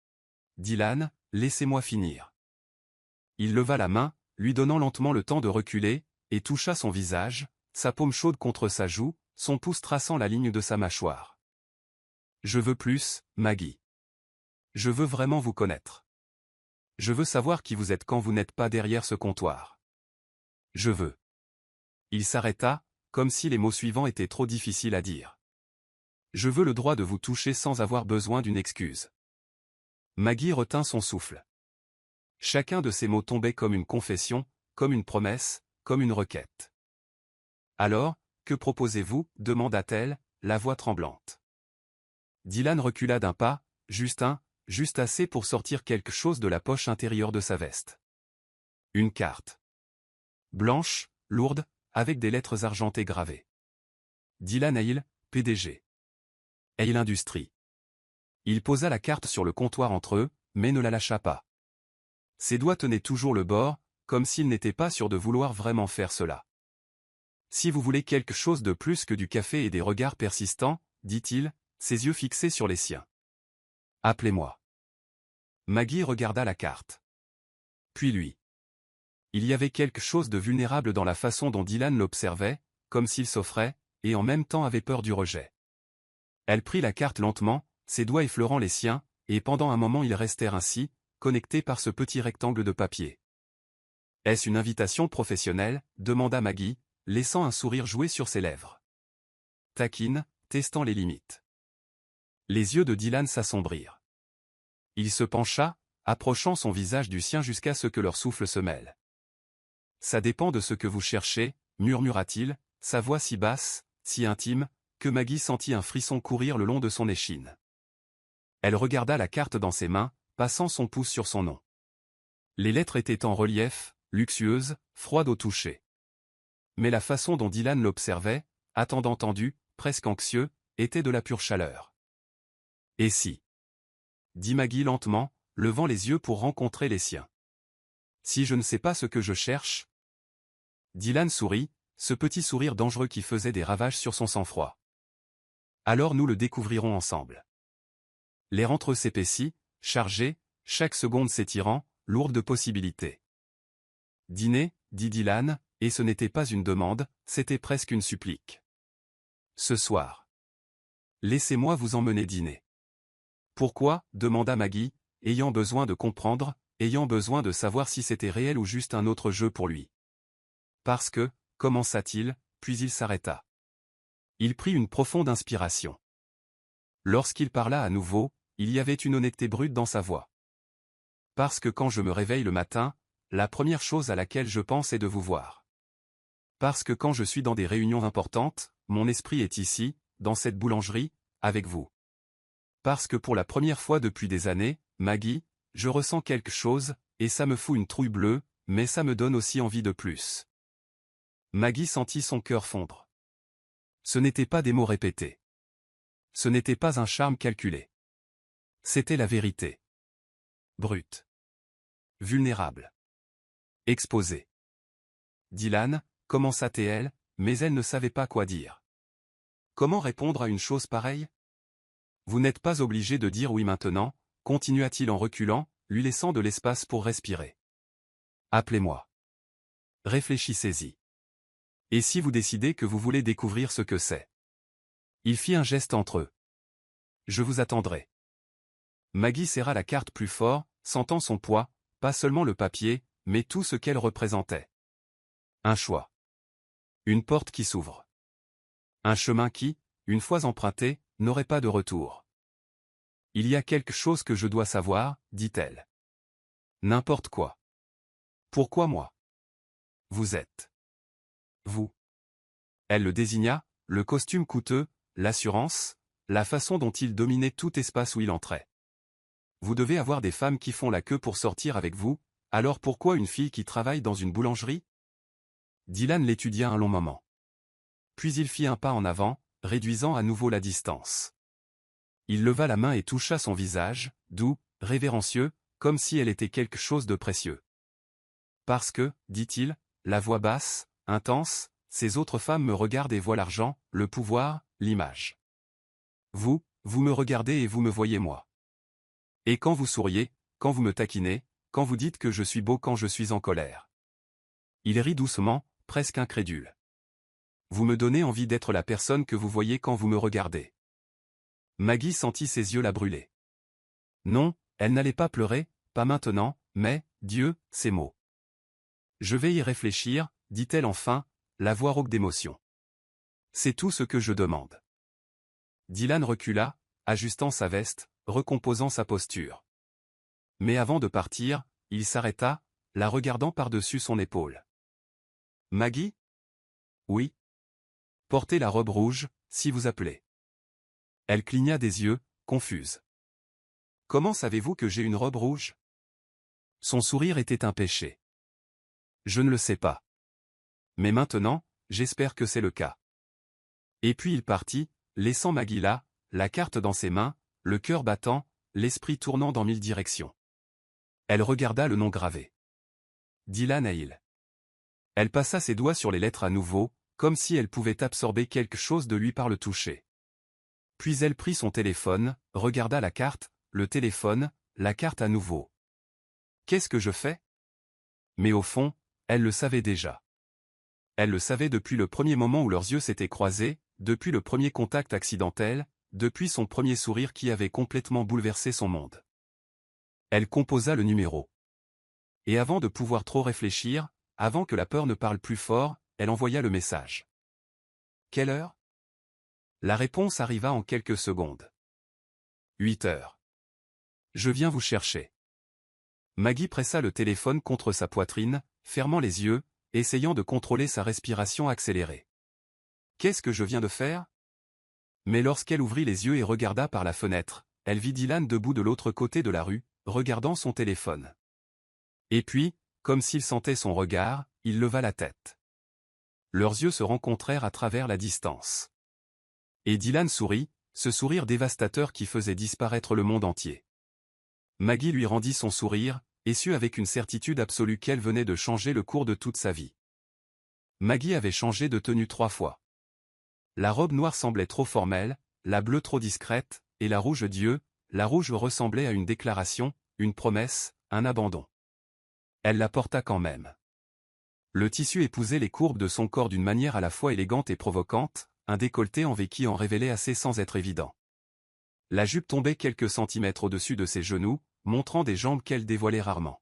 « Dylan, laissez-moi finir. » Il leva la main, lui donnant lentement le temps de reculer, et toucha son visage, sa paume chaude contre sa joue, son pouce traçant la ligne de sa mâchoire. « Je veux plus, Maggie. Je veux vraiment vous connaître. Je veux savoir qui vous êtes quand vous n'êtes pas derrière ce comptoir. Je veux. » Il s'arrêta, comme si les mots suivants étaient trop difficiles à dire. « Je veux le droit de vous toucher sans avoir besoin d'une excuse. » Maggie retint son souffle. Chacun de ces mots tombait comme une confession, comme une promesse, comme une requête. « Alors, que proposez-vous » demanda-t-elle, la voix tremblante. Dylan recula d'un pas, juste assez pour sortir quelque chose de la poche intérieure de sa veste. Une carte. Blanche, lourde, avec des lettres argentées gravées. Dylan Hale, PDG. Hale Industries. Il posa la carte sur le comptoir entre eux, mais ne la lâcha pas. Ses doigts tenaient toujours le bord, comme s'il n'était pas sûr de vouloir vraiment faire cela. Si vous voulez quelque chose de plus que du café et des regards persistants, dit-il, ses yeux fixés sur les siens. Appelez-moi. Maggie regarda la carte. Puis lui. Il y avait quelque chose de vulnérable dans la façon dont Dylan l'observait, comme s'il s'offrait, et en même temps avait peur du rejet. Elle prit la carte lentement, ses doigts effleurant les siens, et pendant un moment ils restèrent ainsi, connectés par ce petit rectangle de papier. « Est-ce une invitation professionnelle ?» demanda Maggie, laissant un sourire jouer sur ses lèvres. Taquine, testant les limites. Les yeux de Dylan s'assombrirent. Il se pencha, approchant son visage du sien jusqu'à ce que leur souffle se mêle. « Ça dépend de ce que vous cherchez, » murmura-t-il, sa voix si basse, si intime, que Maggie sentit un frisson courir le long de son échine. Elle regarda la carte dans ses mains, passant son pouce sur son nom. Les lettres étaient en relief, luxueuses, froides au toucher. Mais la façon dont Dylan l'observait, attendant tendu, presque anxieux, était de la pure chaleur. « Et si ?» dit Maggie lentement, levant les yeux pour rencontrer les siens. « Si je ne sais pas ce que je cherche ?» Dylan sourit, ce petit sourire dangereux qui faisait des ravages sur son sang-froid. « Alors nous le découvrirons ensemble. » L'air entre eux s'épaissit, chargé, chaque seconde s'étirant, lourde de possibilités. « Dîner, » dit Dylan, et ce n'était pas une demande, c'était presque une supplique. « Ce soir. Laissez-moi vous emmener dîner. »« Pourquoi ?» demanda Maggie, ayant besoin de comprendre, ayant besoin de savoir si c'était réel ou juste un autre jeu pour lui. « Parce que, » commença-t-il, puis il s'arrêta. Il prit une profonde inspiration. Lorsqu'il parla à nouveau, il y avait une honnêteté brute dans sa voix. « Parce que quand je me réveille le matin, la première chose à laquelle je pense est de vous voir. Parce que quand je suis dans des réunions importantes, mon esprit est ici, dans cette boulangerie, avec vous. Parce que pour la première fois depuis des années, Maggie, je ressens quelque chose, et ça me fout une trouille bleue, mais ça me donne aussi envie de plus. » Maggie sentit son cœur fondre. Ce n'étaient pas des mots répétés. Ce n'était pas un charme calculé. C'était la vérité. Brute. Vulnérable. Exposée. Dylan, commença-t-elle, mais elle ne savait pas quoi dire. Comment répondre à une chose pareille? Vous n'êtes pas obligé de dire oui maintenant, continua-t-il en reculant, lui laissant de l'espace pour respirer. Appelez-moi. Réfléchissez-y. Et si vous décidez que vous voulez découvrir ce que c'est? Il fit un geste entre eux. Je vous attendrai. Maggie serra la carte plus fort, sentant son poids, pas seulement le papier, mais tout ce qu'elle représentait. Un choix. Une porte qui s'ouvre. Un chemin qui, une fois emprunté, n'aurait pas de retour. Il y a quelque chose que je dois savoir, dit-elle. N'importe quoi. Pourquoi moi? Vous êtes. Vous. Elle le désigna, le costume coûteux, l'assurance, la façon dont il dominait tout espace où il entrait. Vous devez avoir des femmes qui font la queue pour sortir avec vous, alors pourquoi une fille qui travaille dans une boulangerie? Dylan l'étudia un long moment. Puis il fit un pas en avant, réduisant à nouveau la distance. Il leva la main et toucha son visage, doux, révérencieux, comme si elle était quelque chose de précieux. Parce que, dit-il, la voix basse, intense, ces autres femmes me regardent et voient l'argent, le pouvoir, l'image. Vous me regardez et vous me voyez moi. Et quand vous souriez, quand vous me taquinez, quand vous dites que je suis beau quand je suis en colère. Il rit doucement, presque incrédule. Vous me donnez envie d'être la personne que vous voyez quand vous me regardez. Maggie sentit ses yeux la brûler. Non, elle n'allait pas pleurer, pas maintenant, mais, Dieu, ces mots. Je vais y réfléchir, dit-elle enfin, la voix rauque d'émotion. C'est tout ce que je demande. Dylan recula, ajustant sa veste, recomposant sa posture. Mais avant de partir, il s'arrêta, la regardant par-dessus son épaule. Maggie? Oui. Portez la robe rouge, si vous appelez. Elle cligna des yeux, confuse. Comment savez-vous que j'ai une robe rouge? Son sourire était un péché. Je ne le sais pas. Mais maintenant, j'espère que c'est le cas. Et puis il partit, laissant Maggie là, la carte dans ses mains, le cœur battant, l'esprit tournant dans 1000 directions. Elle regarda le nom gravé. Dylan Hale. Elle passa ses doigts sur les lettres à nouveau, comme si elle pouvait absorber quelque chose de lui par le toucher. Puis elle prit son téléphone, regarda la carte, le téléphone, la carte à nouveau. Qu'est-ce que je fais? Mais au fond, elle le savait déjà. Elle le savait depuis le premier moment où leurs yeux s'étaient croisés, depuis le premier contact accidentel, depuis son premier sourire qui avait complètement bouleversé son monde. Elle composa le numéro. Et avant de pouvoir trop réfléchir, avant que la peur ne parle plus fort, elle envoya le message. Quelle heure? La réponse arriva en quelques secondes. 8 heures. Je viens vous chercher. Maggie pressa le téléphone contre sa poitrine, fermant les yeux, essayant de contrôler sa respiration accélérée. Qu'est-ce que je viens de faire? Mais lorsqu'elle ouvrit les yeux et regarda par la fenêtre, elle vit Dylan debout de l'autre côté de la rue, regardant son téléphone. Et puis, comme s'il sentait son regard, il leva la tête. Leurs yeux se rencontrèrent à travers la distance. Et Dylan sourit, ce sourire dévastateur qui faisait disparaître le monde entier. Maggie lui rendit son sourire, et sut avec une certitude absolue qu'elle venait de changer le cours de toute sa vie. Maggie avait changé de tenue 3 fois. La robe noire semblait trop formelle, la bleue trop discrète, et la rouge Dieu, la rouge ressemblait à une déclaration, une promesse, un abandon. Elle la porta quand même. Le tissu épousait les courbes de son corps d'une manière à la fois élégante et provocante, un décolleté en V qui en révélait assez sans être évident. La jupe tombait quelques centimètres au-dessus de ses genoux, montrant des jambes qu'elle dévoilait rarement.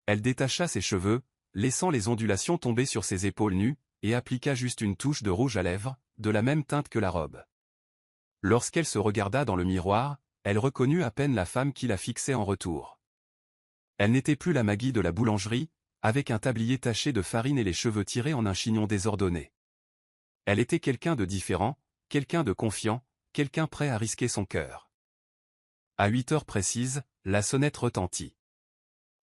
Elle détacha ses cheveux, laissant les ondulations tomber sur ses épaules nues, et appliqua juste une touche de rouge à lèvres, de la même teinte que la robe. Lorsqu'elle se regarda dans le miroir, elle reconnut à peine la femme qui la fixait en retour. Elle n'était plus la Maggie de la boulangerie, avec un tablier taché de farine et les cheveux tirés en un chignon désordonné. Elle était quelqu'un de différent, quelqu'un de confiant, quelqu'un prêt à risquer son cœur. À 8 heures précises, la sonnette retentit.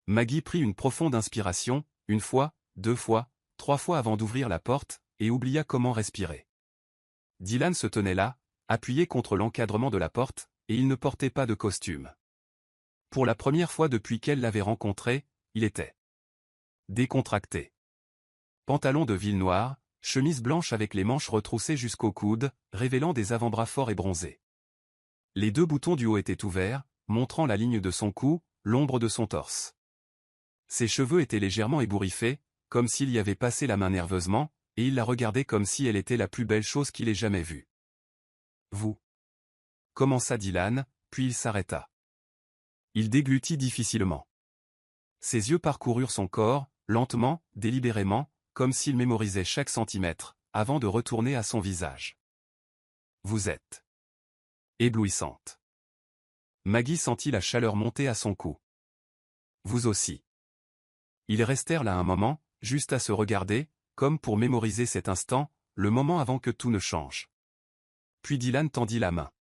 Maggie prit une profonde inspiration, une fois, 2 fois, 3 fois avant d'ouvrir la porte, et oublia comment respirer. Dylan se tenait là, appuyé contre l'encadrement de la porte, et il ne portait pas de costume. Pour la première fois depuis qu'elle l'avait rencontré, il était décontracté. Pantalon de ville noir, chemise blanche avec les manches retroussées jusqu'au coude, révélant des avant-bras forts et bronzés. Les 2 boutons du haut étaient ouverts, montrant la ligne de son cou, l'ombre de son torse. Ses cheveux étaient légèrement ébouriffés, comme s'il y avait passé la main nerveusement, et il la regardait comme si elle était la plus belle chose qu'il ait jamais vue. Vous. Commença Dylan, puis il s'arrêta. Il déglutit difficilement. Ses yeux parcoururent son corps, lentement, délibérément, comme s'il mémorisait chaque centimètre, avant de retourner à son visage. Vous êtes éblouissante. Maggie sentit la chaleur monter à son cou. Vous aussi. Ils restèrent là un moment, juste à se regarder, comme pour mémoriser cet instant, le moment avant que tout ne change. Puis Dylan tendit la main.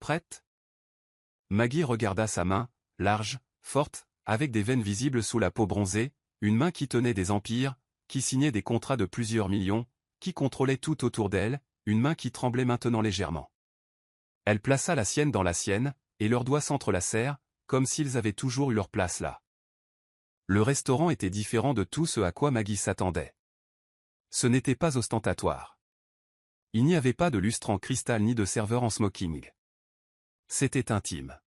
Prête? Maggie regarda sa main, large, forte, avec des veines visibles sous la peau bronzée, une main qui tenait des empires, qui signait des contrats de plusieurs millions, qui contrôlait tout autour d'elle, une main qui tremblait maintenant légèrement. Elle plaça la sienne dans la sienne, et leurs doigts s'entrelacèrent, comme s'ils avaient toujours eu leur place là. Le restaurant était différent de tout ce à quoi Maggie s'attendait. Ce n'était pas ostentatoire. Il n'y avait pas de lustre en cristal ni de serveur en smoking. C'était intime.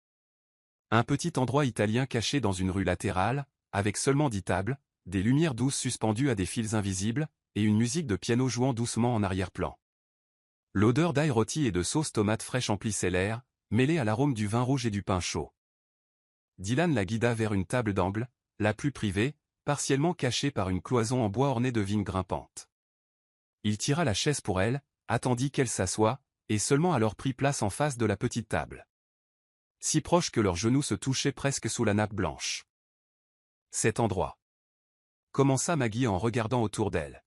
Un petit endroit italien caché dans une rue latérale, avec seulement 10 tables, des lumières douces suspendues à des fils invisibles, et une musique de piano jouant doucement en arrière-plan. L'odeur d'ail rôti et de sauce tomate fraîche emplissait l'air, mêlée à l'arôme du vin rouge et du pain chaud. Dylan la guida vers une table d'angle, la plus privée, partiellement cachée par une cloison en bois ornée de vignes grimpantes. Il tira la chaise pour elle, attendit qu'elle s'assoie, et seulement alors prit place en face de la petite table. Si proche que leurs genoux se touchaient presque sous la nappe blanche. Cet endroit. Commença Maggie en regardant autour d'elle.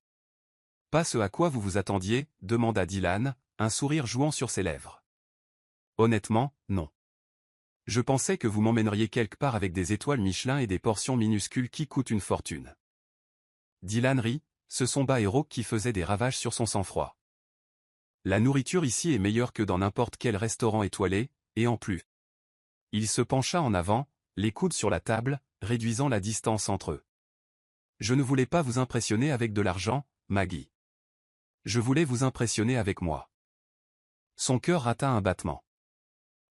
Pas ce à quoi vous vous attendiez, demanda Dylan, un sourire jouant sur ses lèvres. Honnêtement, non. Je pensais que vous m'emmèneriez quelque part avec des étoiles Michelin et des portions minuscules qui coûtent une fortune. Dylan rit, ce son bas et rauque qui faisait des ravages sur son sang-froid. La nourriture ici est meilleure que dans n'importe quel restaurant étoilé, et en plus. Il se pencha en avant, les coudes sur la table, réduisant la distance entre eux. Je ne voulais pas vous impressionner avec de l'argent, Maggie. Je voulais vous impressionner avec moi. Son cœur rata un battement.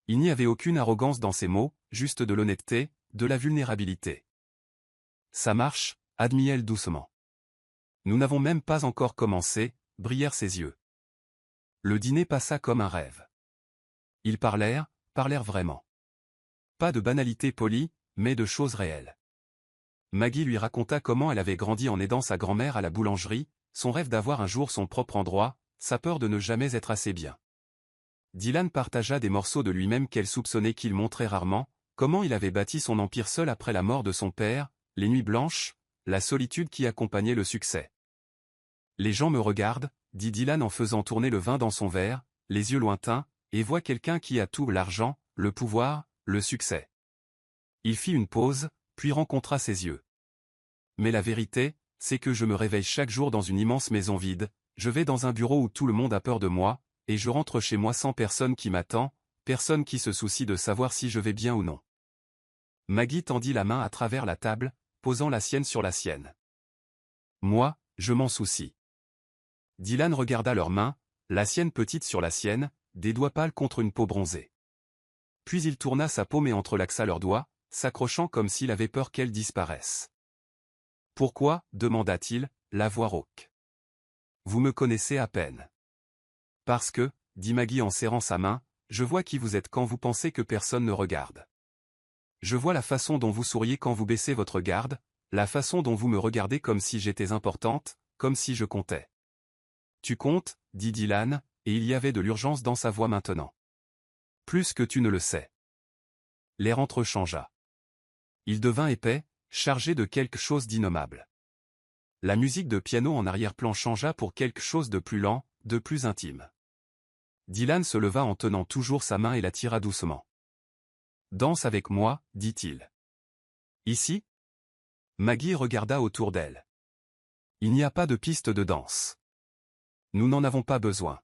Il n'y avait aucune arrogance dans ses mots, juste de l'honnêteté, de la vulnérabilité. Ça marche, admit-elle doucement. Nous n'avons même pas encore commencé, brillèrent ses yeux. Le dîner passa comme un rêve. Ils parlèrent vraiment. Pas de banalité polie, mais de choses réelles. Maggie lui raconta comment elle avait grandi en aidant sa grand-mère à la boulangerie, son rêve d'avoir un jour son propre endroit, sa peur de ne jamais être assez bien. Dylan partagea des morceaux de lui-même qu'elle soupçonnait qu'il montrait rarement, comment il avait bâti son empire seul après la mort de son père, les nuits blanches, la solitude qui accompagnait le succès. Les gens me regardent, dit Dylan en faisant tourner le vin dans son verre, les yeux lointains, et voient quelqu'un qui a tout: l'argent, le pouvoir, le succès. Il fit une pause, puis rencontra ses yeux. Mais la vérité, c'est que je me réveille chaque jour dans une immense maison vide, je vais dans un bureau où tout le monde a peur de moi, et je rentre chez moi sans personne qui m'attend, personne qui se soucie de savoir si je vais bien ou non. Maggie tendit la main à travers la table, posant la sienne sur la sienne. Moi, je m'en soucie. Dylan regarda leurs mains, la sienne petite sur la sienne, des doigts pâles contre une peau bronzée. Puis il tourna sa paume et entrelaça leurs doigts, s'accrochant comme s'il avait peur qu'elle disparaisse. « Pourquoi » demanda-t-il, la voix rauque. « Vous me connaissez à peine. »« Parce que » dit Maggie en serrant sa main, « je vois qui vous êtes quand vous pensez que personne ne regarde. Je vois la façon dont vous souriez quand vous baissez votre garde, la façon dont vous me regardez comme si j'étais importante, comme si je comptais. »« Tu comptes » dit Dylan, et il y avait de l'urgence dans sa voix maintenant. « Plus que tu ne le sais. » L'air entrechangea. Il devint épais, chargé de quelque chose d'innommable. La musique de piano en arrière-plan changea pour quelque chose de plus lent, de plus intime. Dylan se leva en tenant toujours sa main et la tira doucement. « Danse avec moi, dit-il. »« Ici » Maggie regarda autour d'elle. « Il n'y a pas de piste de danse. Nous n'en avons pas besoin. »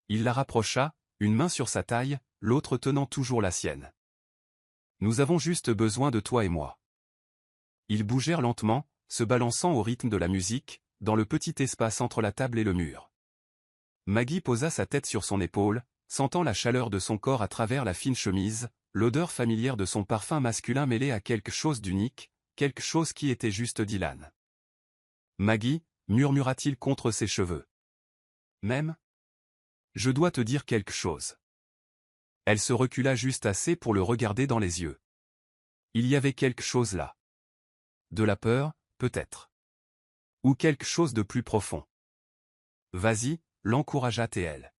Il la rapprocha, une main sur sa taille, l'autre tenant toujours la sienne. « Nous avons juste besoin de toi et moi. » Ils bougèrent lentement, se balançant au rythme de la musique, dans le petit espace entre la table et le mur. Maggie posa sa tête sur son épaule, sentant la chaleur de son corps à travers la fine chemise, l'odeur familière de son parfum masculin mêlée à quelque chose d'unique, quelque chose qui était juste Dylan. « Maggie » murmura-t-il contre ses cheveux. « Même ? Je dois te dire quelque chose. » Elle se recula juste assez pour le regarder dans les yeux. Il y avait quelque chose là. De la peur, peut-être. Ou quelque chose de plus profond. « Vas-y » l'encouragea T.L.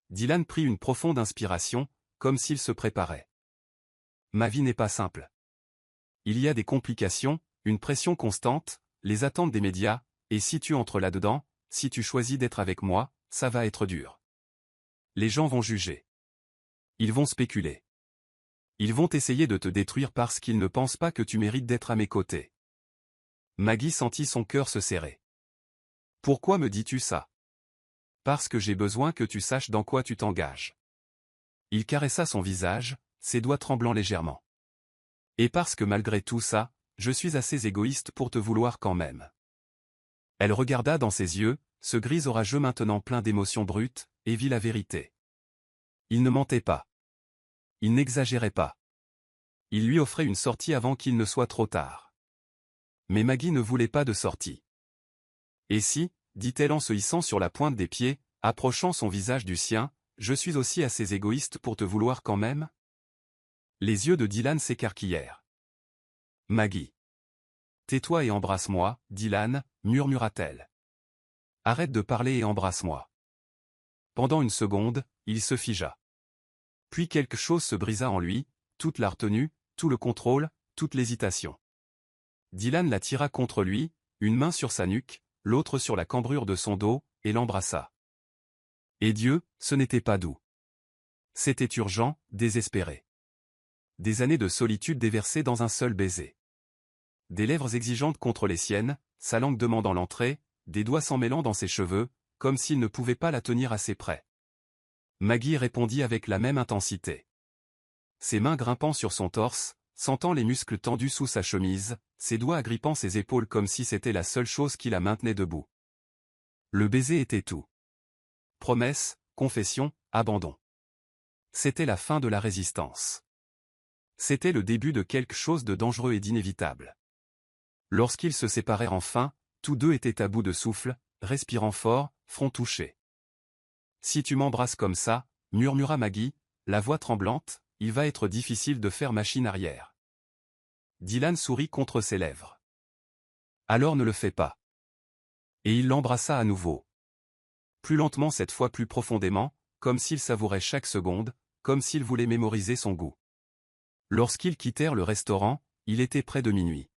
Dylan prit une profonde inspiration, comme s'il se préparait. « Ma vie n'est pas simple. Il y a des complications, une pression constante, les attentes des médias, et si tu entres là-dedans, si tu choisis d'être avec moi, ça va être dur. Les gens vont juger. Ils vont spéculer. Ils vont essayer de te détruire parce qu'ils ne pensent pas que tu mérites d'être à mes côtés. » Maggie sentit son cœur se serrer. « Pourquoi me dis-tu ça ? » Parce que j'ai besoin que tu saches dans quoi tu t'engages. Il caressa son visage, ses doigts tremblant légèrement. Et parce que malgré tout ça, je suis assez égoïste pour te vouloir quand même. Elle regarda dans ses yeux, ce gris orageux maintenant plein d'émotions brutes, et vit la vérité. Il ne mentait pas. Il n'exagérait pas. Il lui offrait une sortie avant qu'il ne soit trop tard. Mais Maggie ne voulait pas de sortie. Et si, dit-elle en se hissant sur la pointe des pieds, approchant son visage du sien, je suis aussi assez égoïste pour te vouloir quand même ? Les yeux de Dylan s'écarquillèrent. Maggie. Tais-toi et embrasse-moi, Dylan, murmura-t-elle. Arrête de parler et embrasse-moi. Pendant une seconde, il se figea. Puis quelque chose se brisa en lui, toute la retenue, tout le contrôle, toute l'hésitation. Dylan la tira contre lui, une main sur sa nuque, l'autre sur la cambrure de son dos, et l'embrassa. Et Dieu, ce n'était pas doux. C'était urgent, désespéré. Des années de solitude déversées dans un seul baiser. Des lèvres exigeantes contre les siennes, sa langue demandant l'entrée, des doigts s'emmêlant dans ses cheveux, comme s'il ne pouvait pas la tenir assez près. Maggie répondit avec la même intensité. Ses mains grimpant sur son torse, sentant les muscles tendus sous sa chemise, ses doigts agrippant ses épaules comme si c'était la seule chose qui la maintenait debout. Le baiser était tout. Promesse, confession, abandon. C'était la fin de la résistance. C'était le début de quelque chose de dangereux et d'inévitable. Lorsqu'ils se séparèrent enfin, tous deux étaient à bout de souffle, respirant fort, front touché. « Si tu m'embrasses comme ça, » murmura Maggie, la voix tremblante, « il va être difficile de faire machine arrière. » Dylan sourit contre ses lèvres. « Alors ne le fais pas. » Et il l'embrassa à nouveau. Plus lentement cette fois plus profondément, comme s'il savourait chaque seconde, comme s'il voulait mémoriser son goût. Lorsqu'ils quittèrent le restaurant, il était près de minuit.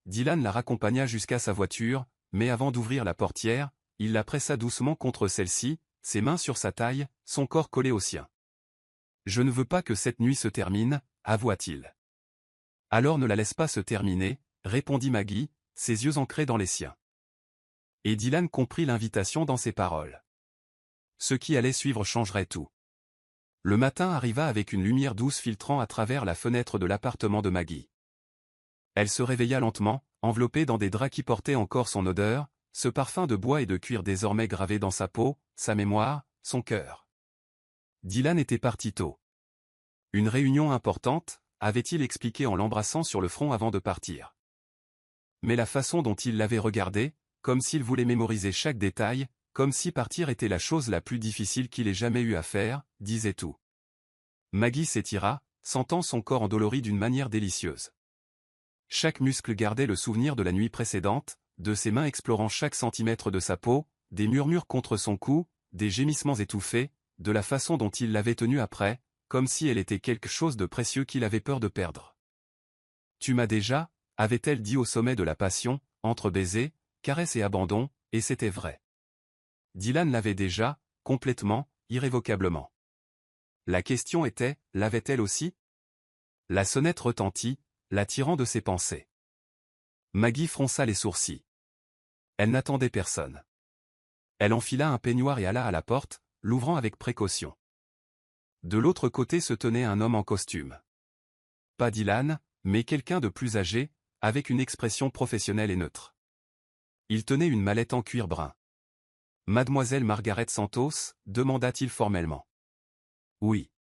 Dylan la raccompagna jusqu'à sa voiture, mais avant d'ouvrir la portière, il la pressa doucement contre celle-ci, ses mains sur sa taille, son corps collé au sien. « Je ne veux pas que cette nuit se termine, » avoua-t-il. « Alors ne la laisse pas se terminer, » répondit Maggie, ses yeux ancrés dans les siens. Et Dylan comprit l'invitation dans ses paroles. Ce qui allait suivre changerait tout. Le matin arriva avec une lumière douce filtrant à travers la fenêtre de l'appartement de Maggie. Elle se réveilla lentement, enveloppée dans des draps qui portaient encore son odeur, ce parfum de bois et de cuir désormais gravé dans sa peau, sa mémoire, son cœur. Dylan était parti tôt. Une réunion importante, avait-il expliqué en l'embrassant sur le front avant de partir. Mais la façon dont il l'avait regardée, comme s'il voulait mémoriser chaque détail, comme si partir était la chose la plus difficile qu'il ait jamais eu à faire, disait tout. Maggie s'étira, sentant son corps endolori d'une manière délicieuse. Chaque muscle gardait le souvenir de la nuit précédente, de ses mains explorant chaque centimètre de sa peau, des murmures contre son cou, des gémissements étouffés, de la façon dont il l'avait tenue après, comme si elle était quelque chose de précieux qu'il avait peur de perdre. « Tu m'as déjà » avait-elle dit au sommet de la passion, entre baisers, caresses et abandon, et c'était vrai. Dylan l'avait déjà, complètement, irrévocablement. La question était, l'avait-elle aussi? La sonnette retentit, l'attirant de ses pensées. Maggie fronça les sourcils. Elle n'attendait personne. Elle enfila un peignoir et alla à la porte, l'ouvrant avec précaution. De l'autre côté se tenait un homme en costume. Pas Dylan, mais quelqu'un de plus âgé, avec une expression professionnelle et neutre. Il tenait une mallette en cuir brun. « Mademoiselle Margaret Santos » demanda-t-il formellement. « Oui.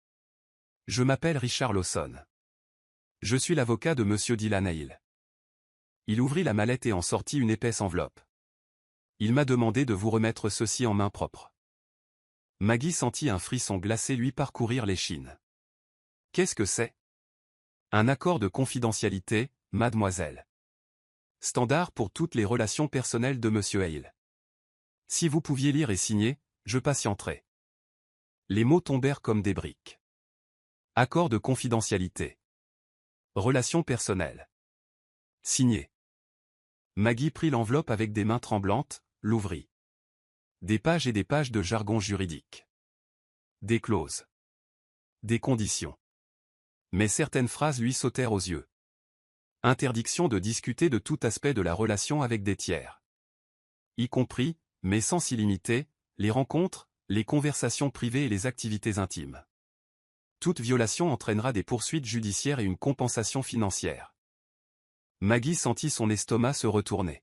Je m'appelle Richard Lawson. Je suis l'avocat de Monsieur Dylan Hale. » Il ouvrit la mallette et en sortit une épaisse enveloppe. « Il m'a demandé de vous remettre ceci en main propre. » Maggie sentit un frisson glacé lui parcourir l'échine. « Qu'est-ce que c'est ? » « Un accord de confidentialité, mademoiselle. Standard pour toutes les relations personnelles de Monsieur Hale. Si vous pouviez lire et signer, je patienterais. » Les mots tombèrent comme des briques. Accord de confidentialité. Relations personnelles. Signé. Maggie prit l'enveloppe avec des mains tremblantes, l'ouvrit. Des pages et des pages de jargon juridique. Des clauses. Des conditions. Mais certaines phrases lui sautèrent aux yeux. Interdiction de discuter de tout aspect de la relation avec des tiers. Y compris, mais sans s'y limiter, les rencontres, les conversations privées et les activités intimes. Toute violation entraînera des poursuites judiciaires et une compensation financière. Maggie sentit son estomac se retourner.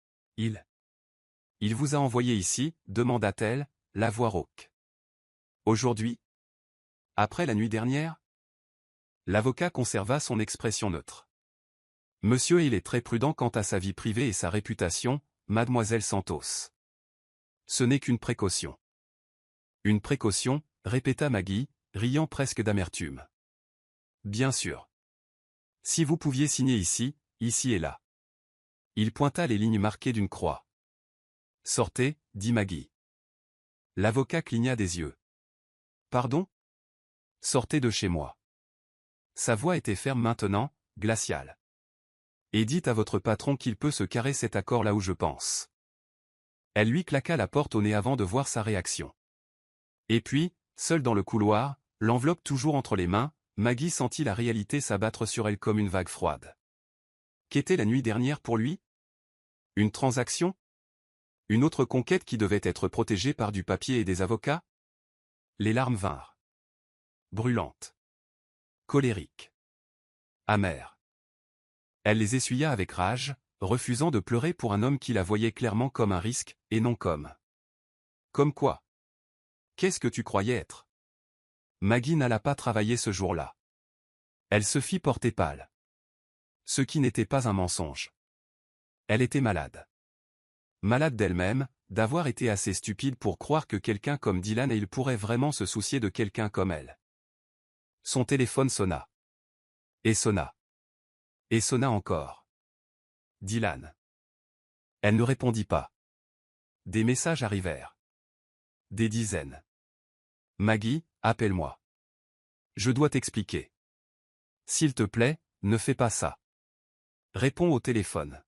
« Il vous a envoyé ici ?» demanda-t-elle, la voix rauque. « Aujourd'hui ? Après la nuit dernière ?» L'avocat conserva son expression neutre. « Monsieur il est très prudent quant à sa vie privée et sa réputation, mademoiselle Santos. Ce n'est qu'une précaution. » « Une précaution ?» répéta Maggie, riant presque d'amertume. « Bien sûr. Si vous pouviez signer ici, ici et là. » Il pointa les lignes marquées d'une croix. « Sortez » dit Maggie. L'avocat cligna des yeux. « Pardon ? Sortez de chez moi. » Sa voix était ferme maintenant, glaciale. « Et dites à votre patron qu'il peut se carrer cet accord là où je pense. » Elle lui claqua la porte au nez avant de voir sa réaction. Et puis, seule dans le couloir, l'enveloppe toujours entre les mains, Maggie sentit la réalité s'abattre sur elle comme une vague froide. Qu'était la nuit dernière pour lui ? Une transaction ? Une autre conquête qui devait être protégée par du papier et des avocats? Les larmes vinrent. Brûlantes. Colériques. Amères. Elle les essuya avec rage, refusant de pleurer pour un homme qui la voyait clairement comme un risque, et non comme... Comme quoi? Qu'est-ce que tu croyais être? Maggie n'alla pas travailler ce jour-là. Elle se fit porter pâle. Ce qui n'était pas un mensonge. Elle était malade. Malade d'elle-même, d'avoir été assez stupide pour croire que quelqu'un comme Dylan et il pourrait vraiment se soucier de quelqu'un comme elle. Son téléphone sonna. Et sonna. Et sonna encore. Dylan. Elle ne répondit pas. Des messages arrivèrent. Des dizaines. Maggie, appelle-moi. Je dois t'expliquer. S'il te plaît, ne fais pas ça. Réponds au téléphone.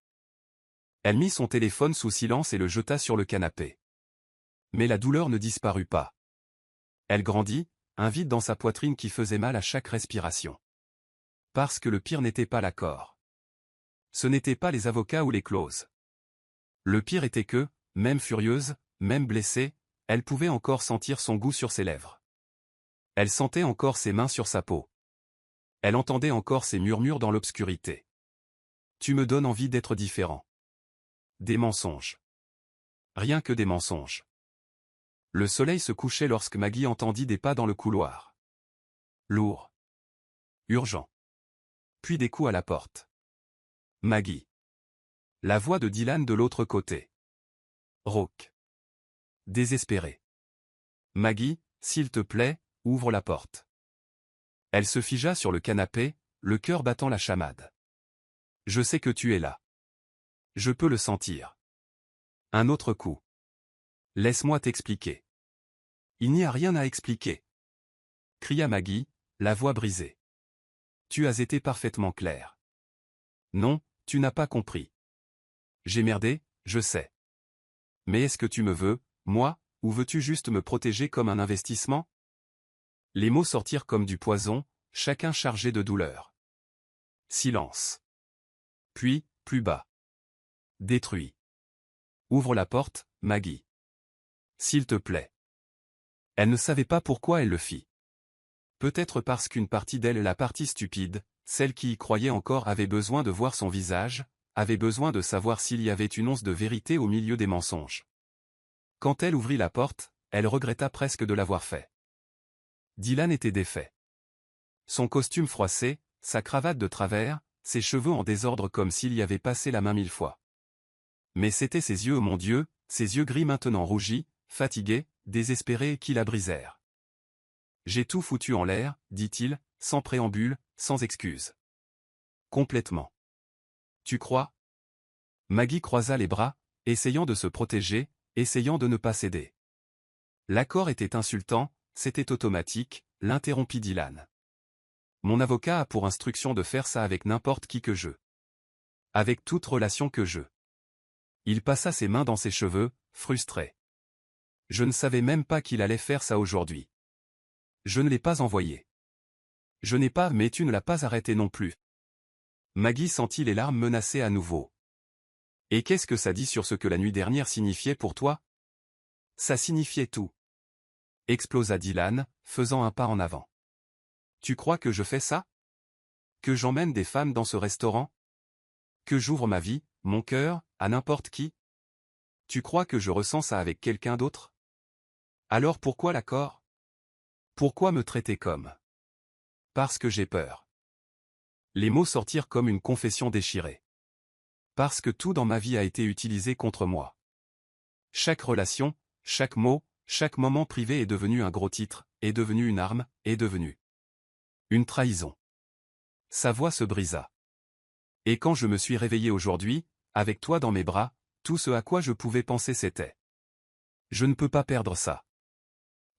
Elle mit son téléphone sous silence et le jeta sur le canapé. Mais la douleur ne disparut pas. Elle grandit, un vide dans sa poitrine qui faisait mal à chaque respiration. Parce que le pire n'était pas l'accord. Ce n'étaient pas les avocats ou les clauses. Le pire était que, même furieuse, même blessée, elle pouvait encore sentir son goût sur ses lèvres. Elle sentait encore ses mains sur sa peau. Elle entendait encore ses murmures dans l'obscurité. Tu me donnes envie d'être différent. Des mensonges. Rien que des mensonges. Le soleil se couchait lorsque Maggie entendit des pas dans le couloir. Lourd. Urgent. Puis des coups à la porte. Maggie. La voix de Dylan de l'autre côté. Rauque. Désespéré. Maggie, s'il te plaît, ouvre la porte. Elle se figea sur le canapé, le cœur battant la chamade. Je sais que tu es là. Je peux le sentir. Un autre coup. Laisse-moi t'expliquer. Il n'y a rien à expliquer. Cria Maggie, la voix brisée. Tu as été parfaitement clair. Non, tu n'as pas compris. J'ai merdé, je sais. Mais est-ce que tu me veux, moi, ou veux-tu juste me protéger comme un investissement? Les mots sortirent comme du poison, chacun chargé de douleur. Silence. Puis, plus bas. Détruit. Ouvre la porte, Maggie. S'il te plaît. Elle ne savait pas pourquoi elle le fit. Peut-être parce qu'une partie d'elle, la partie stupide, celle qui y croyait encore, avait besoin de voir son visage, avait besoin de savoir s'il y avait une once de vérité au milieu des mensonges. Quand elle ouvrit la porte, elle regretta presque de l'avoir fait. Dylan était défait. Son costume froissé, sa cravate de travers, ses cheveux en désordre comme s'il y avait passé la main 1000 fois. Mais c'étaient ses yeux, oh mon Dieu, ses yeux gris maintenant rougis, fatigués, désespérés qui la brisèrent. J'ai tout foutu en l'air, dit-il, sans préambule, sans excuse. Complètement. Tu crois? Maggie croisa les bras, essayant de se protéger, essayant de ne pas céder. L'accord était insultant, c'était automatique, l'interrompit Dylan. Mon avocat a pour instruction de faire ça avec n'importe qui que je. Avec toute relation que je. Il passa ses mains dans ses cheveux, frustré. Je ne savais même pas qu'il allait faire ça aujourd'hui. Je ne l'ai pas envoyé. Je n'ai pas, mais tu ne l'as pas arrêté non plus. Maggie sentit les larmes menacer à nouveau. Et qu'est-ce que ça dit sur ce que la nuit dernière signifiait pour toi? Ça signifiait tout. Explosa Dylan, faisant un pas en avant. Tu crois que je fais ça? Que j'emmène des femmes dans ce restaurant? Que j'ouvre ma vie, mon cœur, à n'importe qui? Tu crois que je ressens ça avec quelqu'un d'autre? Alors pourquoi l'accord? Pourquoi me traiter comme? Parce que j'ai peur. Les mots sortirent comme une confession déchirée. Parce que tout dans ma vie a été utilisé contre moi. Chaque relation, chaque mot, chaque moment privé est devenu un gros titre, est devenu une arme, est devenu une trahison. Sa voix se brisa. Et quand je me suis réveillé aujourd'hui, avec toi dans mes bras, tout ce à quoi je pouvais penser c'était: je ne peux pas perdre ça.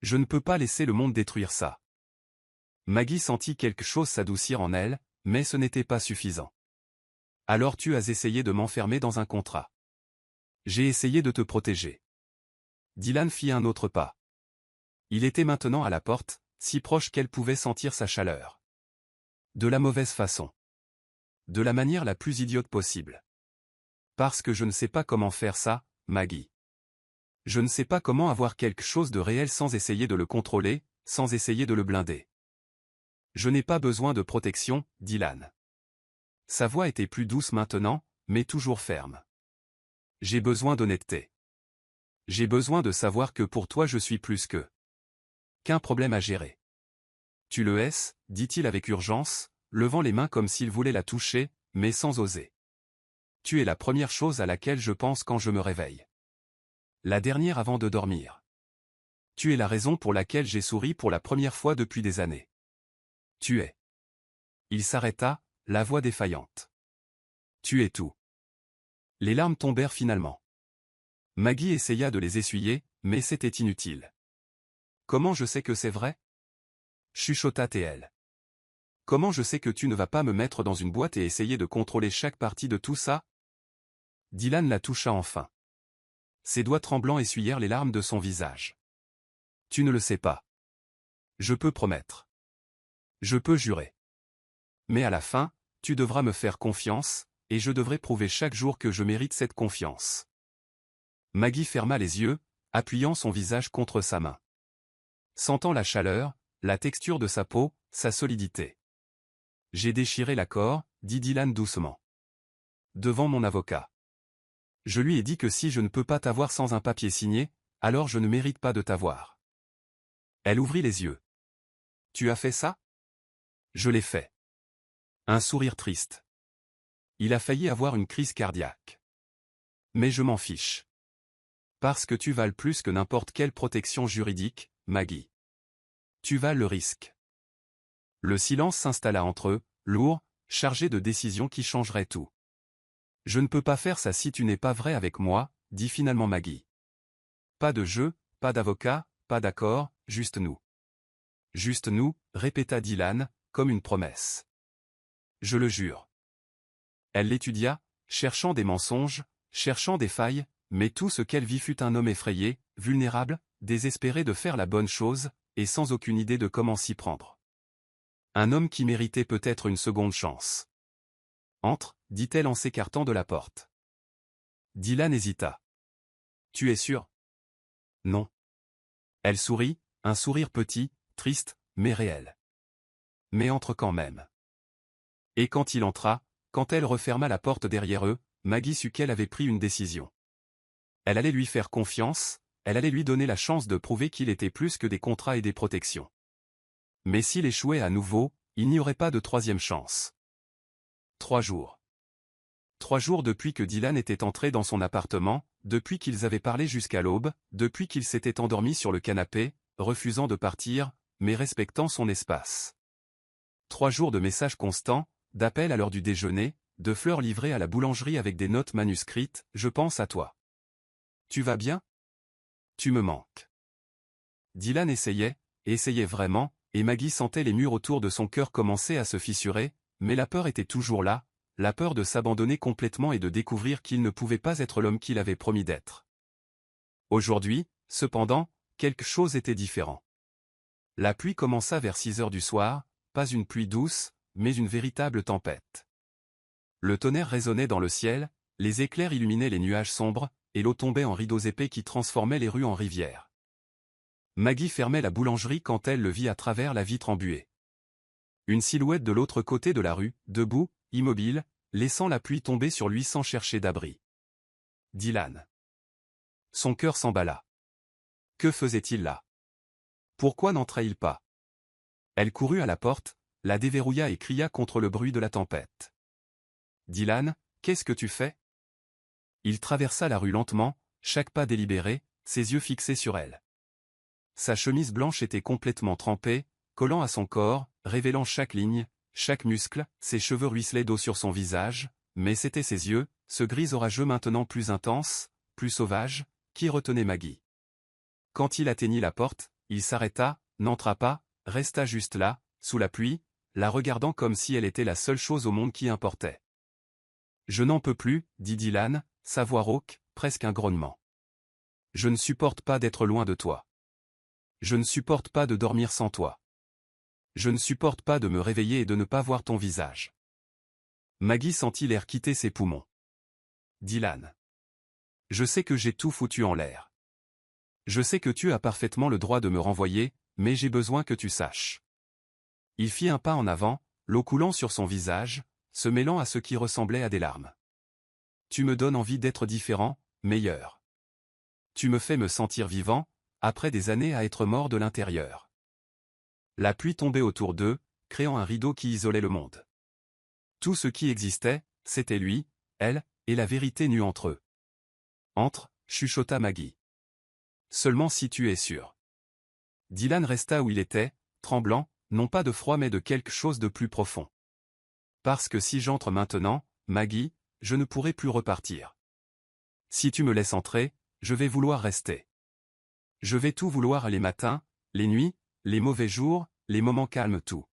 Je ne peux pas laisser le monde détruire ça. Maggie sentit quelque chose s'adoucir en elle, mais ce n'était pas suffisant. Alors tu as essayé de m'enfermer dans un contrat. J'ai essayé de te protéger. Dylan fit un autre pas. Il était maintenant à la porte, si proche qu'elle pouvait sentir sa chaleur. De la mauvaise façon. De la manière la plus idiote possible. Parce que je ne sais pas comment faire ça, Maggie. Je ne sais pas comment avoir quelque chose de réel sans essayer de le contrôler, sans essayer de le blinder. Je n'ai pas besoin de protection, Dylan. Sa voix était plus douce maintenant, mais toujours ferme. J'ai besoin d'honnêteté. J'ai besoin de savoir que pour toi je suis plus qu'un problème à gérer. Tu le hais, dit-il avec urgence, levant les mains comme s'il voulait la toucher, mais sans oser. Tu es la première chose à laquelle je pense quand je me réveille. La dernière avant de dormir. Tu es la raison pour laquelle j'ai souri pour la première fois depuis des années. Tu es. Il s'arrêta, la voix défaillante. Tu es tout. Les larmes tombèrent finalement. Maggie essaya de les essuyer, mais c'était inutile. Comment je sais que c'est vrai? Chuchota T.L. Comment je sais que tu ne vas pas me mettre dans une boîte et essayer de contrôler chaque partie de tout ça? Dylan la toucha enfin. Ses doigts tremblants essuyèrent les larmes de son visage. Tu ne le sais pas. Je peux promettre. Je peux jurer. Mais à la fin, tu devras me faire confiance, et je devrai prouver chaque jour que je mérite cette confiance. Maggie ferma les yeux, appuyant son visage contre sa main. Sentant la chaleur, la texture de sa peau, sa solidité. J'ai déchiré l'accord, dit Dylan doucement. Devant mon avocat. Je lui ai dit que si je ne peux pas t'avoir sans un papier signé, alors je ne mérite pas de t'avoir. Elle ouvrit les yeux. Tu as fait ça? Je l'ai fait. Un sourire triste. Il a failli avoir une crise cardiaque. Mais je m'en fiche. Parce que tu vales plus que n'importe quelle protection juridique, Maggie. Tu vales le risque. Le silence s'installa entre eux, lourd, chargé de décisions qui changeraient tout. Je ne peux pas faire ça si tu n'es pas vrai avec moi, dit finalement Maggie. Pas de jeu, pas d'avocat, pas d'accord, juste nous. Juste nous, répéta Dylan, comme une promesse. Je le jure. Elle l'étudia, cherchant des mensonges, cherchant des failles, mais tout ce qu'elle vit fut un homme effrayé, vulnérable, désespéré de faire la bonne chose, et sans aucune idée de comment s'y prendre. Un homme qui méritait peut-être une seconde chance. Entre, dit-elle en s'écartant de la porte. Dylan hésita. Tu es sûr? Non. Elle sourit, un sourire petit, triste, mais réel. Mais entre quand même. Et quand il entra, quand elle referma la porte derrière eux, Maggie sut qu'elle avait pris une décision. Elle allait lui faire confiance, elle allait lui donner la chance de prouver qu'il était plus que des contrats et des protections. Mais s'il échouait à nouveau, il n'y aurait pas de troisième chance. 3 jours. 3 jours depuis que Dylan était entré dans son appartement, depuis qu'ils avaient parlé jusqu'à l'aube, depuis qu'il s'était endormi sur le canapé, refusant de partir, mais respectant son espace. 3 jours de messages constants, d'appels à l'heure du déjeuner, de fleurs livrées à la boulangerie avec des notes manuscrites, je pense à toi. Tu vas bien? Tu me manques. Dylan essayait vraiment, et Maggie sentait les murs autour de son cœur commencer à se fissurer, mais la peur était toujours là, la peur de s'abandonner complètement et de découvrir qu'il ne pouvait pas être l'homme qu'il avait promis d'être. Aujourd'hui, cependant, quelque chose était différent. La pluie commença vers 6 heures du soir, pas une pluie douce, mais une véritable tempête. Le tonnerre résonnait dans le ciel, les éclairs illuminaient les nuages sombres, et l'eau tombait en rideaux épais qui transformaient les rues en rivières. Maggie fermait la boulangerie quand elle le vit à travers la vitre embuée. Une silhouette de l'autre côté de la rue, debout, immobile, laissant la pluie tomber sur lui sans chercher d'abri. Dylan. Son cœur s'emballa. Que faisait-il là? Pourquoi n'entrait-il pas? Elle courut à la porte, la déverrouilla et cria contre le bruit de la tempête. Dylan, qu'est-ce que tu fais? Il traversa la rue lentement, chaque pas délibéré, ses yeux fixés sur elle. Sa chemise blanche était complètement trempée, collant à son corps, révélant chaque ligne, chaque muscle, ses cheveux ruisselaient d'eau sur son visage, mais c'étaient ses yeux, ce gris orageux maintenant plus intense, plus sauvage, qui retenaient Maggie. Quand il atteignit la porte, il s'arrêta, n'entra pas, resta juste là, sous la pluie, la regardant comme si elle était la seule chose au monde qui importait. Je n'en peux plus, dit Dylan, sa voix rauque, presque un grognement. Je ne supporte pas d'être loin de toi. Je ne supporte pas de dormir sans toi. Je ne supporte pas de me réveiller et de ne pas voir ton visage. Maggie sentit l'air quitter ses poumons. Dylan. Je sais que j'ai tout foutu en l'air. Je sais que tu as parfaitement le droit de me renvoyer, mais j'ai besoin que tu saches. Il fit un pas en avant, l'eau coulant sur son visage, se mêlant à ce qui ressemblait à des larmes. Tu me donnes envie d'être différent, meilleur. Tu me fais me sentir vivant, après des années à être mort de l'intérieur. La pluie tombait autour d'eux, créant un rideau qui isolait le monde. Tout ce qui existait, c'était lui, elle, et la vérité nue entre eux. Entre, chuchota Maggie. Seulement si tu es sûr. Dylan resta où il était, tremblant, non pas de froid mais de quelque chose de plus profond. Parce que si j'entre maintenant, Maggie, je ne pourrai plus repartir. Si tu me laisses entrer, je vais vouloir rester. Je vais tout vouloir les matins, les nuits, les mauvais jours, les moments calmes tout.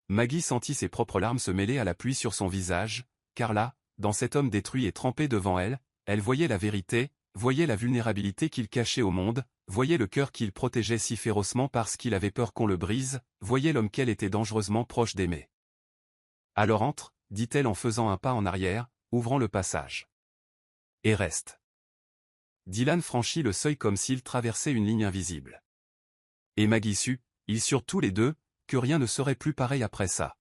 Maggie sentit ses propres larmes se mêler à la pluie sur son visage, car là, dans cet homme détruit et trempé devant elle, elle voyait la vérité, voyait la vulnérabilité qu'il cachait au monde, voyait le cœur qu'il protégeait si férocement parce qu'il avait peur qu'on le brise, voyait l'homme qu'elle était dangereusement proche d'aimer. Alors entre, dit-elle en faisant un pas en arrière, ouvrant le passage. Et reste. Dylan franchit le seuil comme s'il traversait une ligne invisible. Et Maggie sut, ils surent tous les deux, que rien ne serait plus pareil après ça.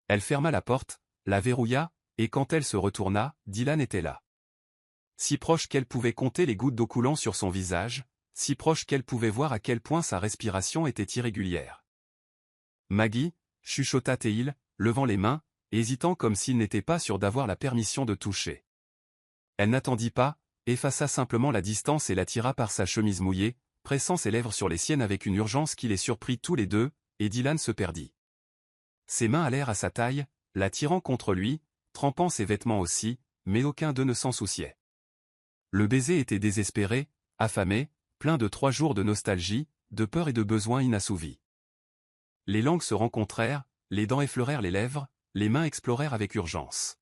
Elle ferma la porte, la verrouilla, et quand elle se retourna, Dylan était là. Si proche qu'elle pouvait compter les gouttes d'eau coulant sur son visage, si proche qu'elle pouvait voir à quel point sa respiration était irrégulière. Maggie, chuchota Théil, levant les mains, hésitant comme s'il n'était pas sûr d'avoir la permission de toucher. Elle n'attendit pas, effaça simplement la distance et l'attira par sa chemise mouillée, pressant ses lèvres sur les siennes avec une urgence qui les surprit tous les deux, et Dylan se perdit. Ses mains allèrent à sa taille, la tirant contre lui, trempant ses vêtements aussi, mais aucun d'eux ne s'en souciait. Le baiser était désespéré, affamé, plein de 3 jours de nostalgie, de peur et de besoins inassouvis. Les langues se rencontrèrent, les dents effleurèrent les lèvres, les mains explorèrent avec urgence.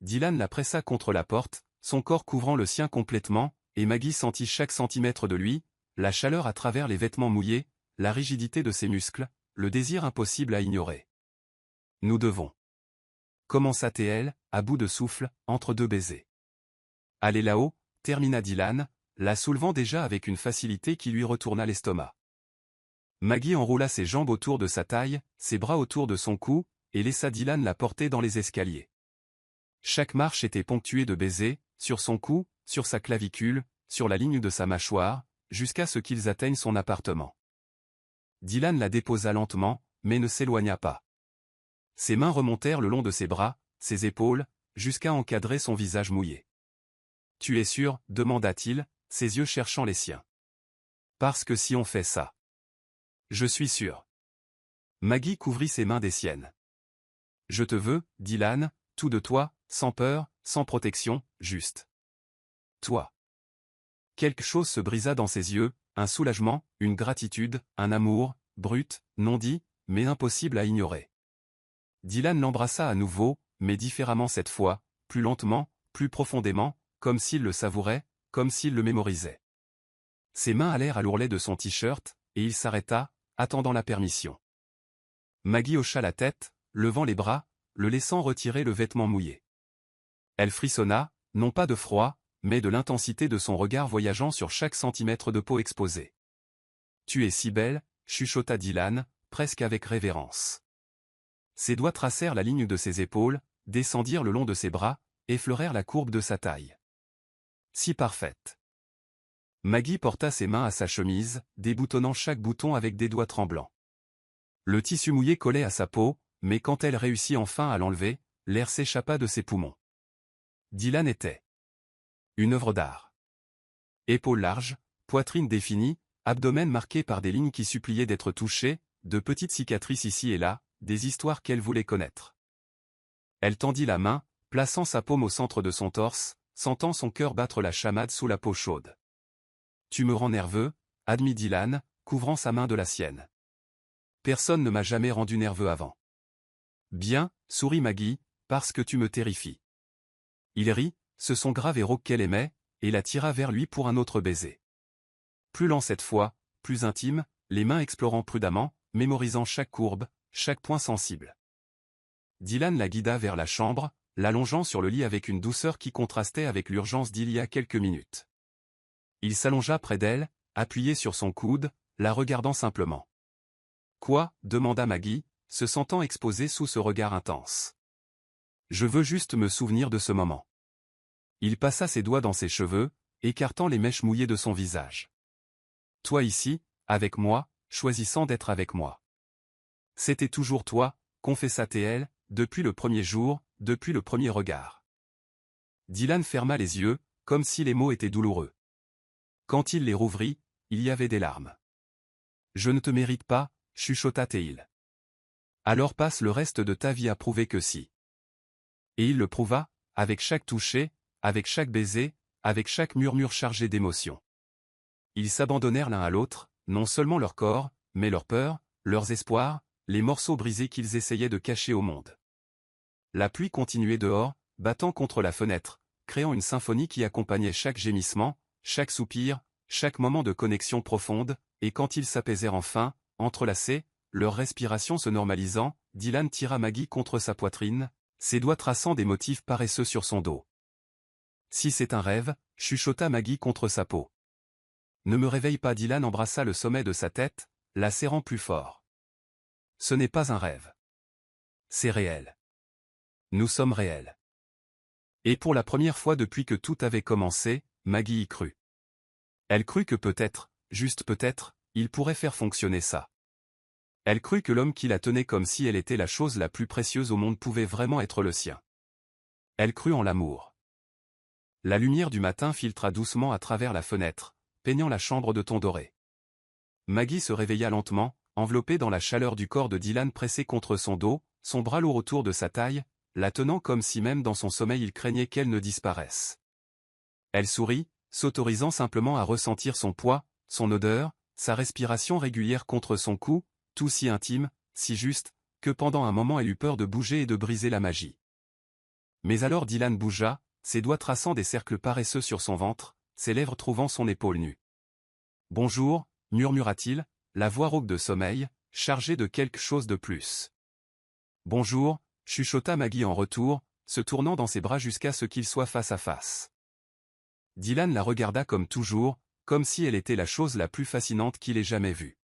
Dylan la pressa contre la porte, son corps couvrant le sien complètement, et Maggie sentit chaque centimètre de lui, la chaleur à travers les vêtements mouillés, la rigidité de ses muscles, le désir impossible à ignorer. Nous devons. Commença-t-elle, à bout de souffle, entre 2 baisers. Allez là-haut, termina Dylan, la soulevant déjà avec une facilité qui lui retourna l'estomac. Maggie enroula ses jambes autour de sa taille, ses bras autour de son cou, et laissa Dylan la porter dans les escaliers. Chaque marche était ponctuée de baisers, sur son cou, sur sa clavicule, sur la ligne de sa mâchoire, jusqu'à ce qu'ils atteignent son appartement. Dylan la déposa lentement, mais ne s'éloigna pas. Ses mains remontèrent le long de ses bras, ses épaules, jusqu'à encadrer son visage mouillé. « Tu es sûr ?» demanda-t-il, ses yeux cherchant les siens. « Parce que si on fait ça. »« Je suis sûr. » Maggie couvrit ses mains des siennes. « Je te veux, Dylan, tout de toi, sans peur, sans protection, juste. Toi. » Quelque chose se brisa dans ses yeux, un soulagement, une gratitude, un amour, brut, non dit, mais impossible à ignorer. Dylan l'embrassa à nouveau, mais différemment cette fois, plus lentement, plus profondément, comme s'il le savourait, comme s'il le mémorisait. Ses mains allèrent à l'ourlet de son t-shirt, et il s'arrêta, attendant la permission. Maggie hocha la tête, levant les bras, le laissant retirer le vêtement mouillé. Elle frissonna, non pas de froid, mais de l'intensité de son regard voyageant sur chaque centimètre de peau exposée. « Tu es si belle » chuchota Dylan, presque avec révérence. Ses doigts tracèrent la ligne de ses épaules, descendirent le long de ses bras, effleurèrent la courbe de sa taille. Si parfaite. Maggie porta ses mains à sa chemise, déboutonnant chaque bouton avec des doigts tremblants. Le tissu mouillé collait à sa peau, mais quand elle réussit enfin à l'enlever, l'air s'échappa de ses poumons. Dylan était une œuvre d'art. Épaules larges, poitrine définie, abdomen marqué par des lignes qui suppliaient d'être touchées, de petites cicatrices ici et là, des histoires qu'elle voulait connaître. Elle tendit la main, plaçant sa paume au centre de son torse, sentant son cœur battre la chamade sous la peau chaude. « Tu me rends nerveux » admit Dylan, couvrant sa main de la sienne. « Personne ne m'a jamais rendu nerveux avant. »« Bien, » sourit Maggie, « parce que tu me terrifies. » Il rit, ce son grave et rauque qu'elle aimait, et la tira vers lui pour un autre baiser. Plus lent cette fois, plus intime, les mains explorant prudemment, mémorisant chaque courbe, chaque point sensible. Dylan la guida vers la chambre, l'allongeant sur le lit avec une douceur qui contrastait avec l'urgence d'il y a quelques minutes. Il s'allongea près d'elle, appuyé sur son coude, la regardant simplement. « Quoi » demanda Maggie, se sentant exposée sous ce regard intense. « Je veux juste me souvenir de ce moment. » Il passa ses doigts dans ses cheveux, écartant les mèches mouillées de son visage. « Toi ici, avec moi, choisissant d'être avec moi. » « C'était toujours toi, confessa T.L., depuis le premier jour, depuis le premier regard. » Dylan ferma les yeux, comme si les mots étaient douloureux. Quand il les rouvrit, il y avait des larmes. « Je ne te mérite pas, chuchota T.L. Alors passe le reste de ta vie à prouver que si. » Et il le prouva, avec chaque toucher, avec chaque baiser, avec chaque murmure chargé d'émotion. Ils s'abandonnèrent l'un à l'autre, non seulement leur corps, mais leurs peurs, leurs espoirs, les morceaux brisés qu'ils essayaient de cacher au monde. La pluie continuait dehors, battant contre la fenêtre, créant une symphonie qui accompagnait chaque gémissement, chaque soupir, chaque moment de connexion profonde, et quand ils s'apaisèrent enfin, entrelacés, leur respiration se normalisant, Dylan tira Maggie contre sa poitrine, ses doigts traçant des motifs paresseux sur son dos. « Si c'est un rêve » chuchota Maggie contre sa peau. « Ne me réveille pas » Dylan embrassa le sommet de sa tête, la serrant plus fort. « Ce n'est pas un rêve. C'est réel. Nous sommes réels. » Et pour la première fois depuis que tout avait commencé, Maggie y crut. Elle crut que peut-être, juste peut-être, il pourrait faire fonctionner ça. Elle crut que l'homme qui la tenait comme si elle était la chose la plus précieuse au monde pouvait vraiment être le sien. Elle crut en l'amour. La lumière du matin filtra doucement à travers la fenêtre, peignant la chambre de ton doré. Maggie se réveilla lentement, enveloppée dans la chaleur du corps de Dylan pressé contre son dos, son bras lourd autour de sa taille, la tenant comme si même dans son sommeil il craignait qu'elle ne disparaisse. Elle sourit, s'autorisant simplement à ressentir son poids, son odeur, sa respiration régulière contre son cou, tout si intime, si juste, que pendant un moment elle eut peur de bouger et de briser la magie. Mais alors Dylan bougea, ses doigts traçant des cercles paresseux sur son ventre, ses lèvres trouvant son épaule nue. « Bonjour » murmura-t-il, la voix rauque de sommeil, chargée de quelque chose de plus. « Bonjour » chuchota Maggie en retour, se tournant dans ses bras jusqu'à ce qu'ils soient face à face. Dylan la regarda comme toujours, comme si elle était la chose la plus fascinante qu'il ait jamais vue.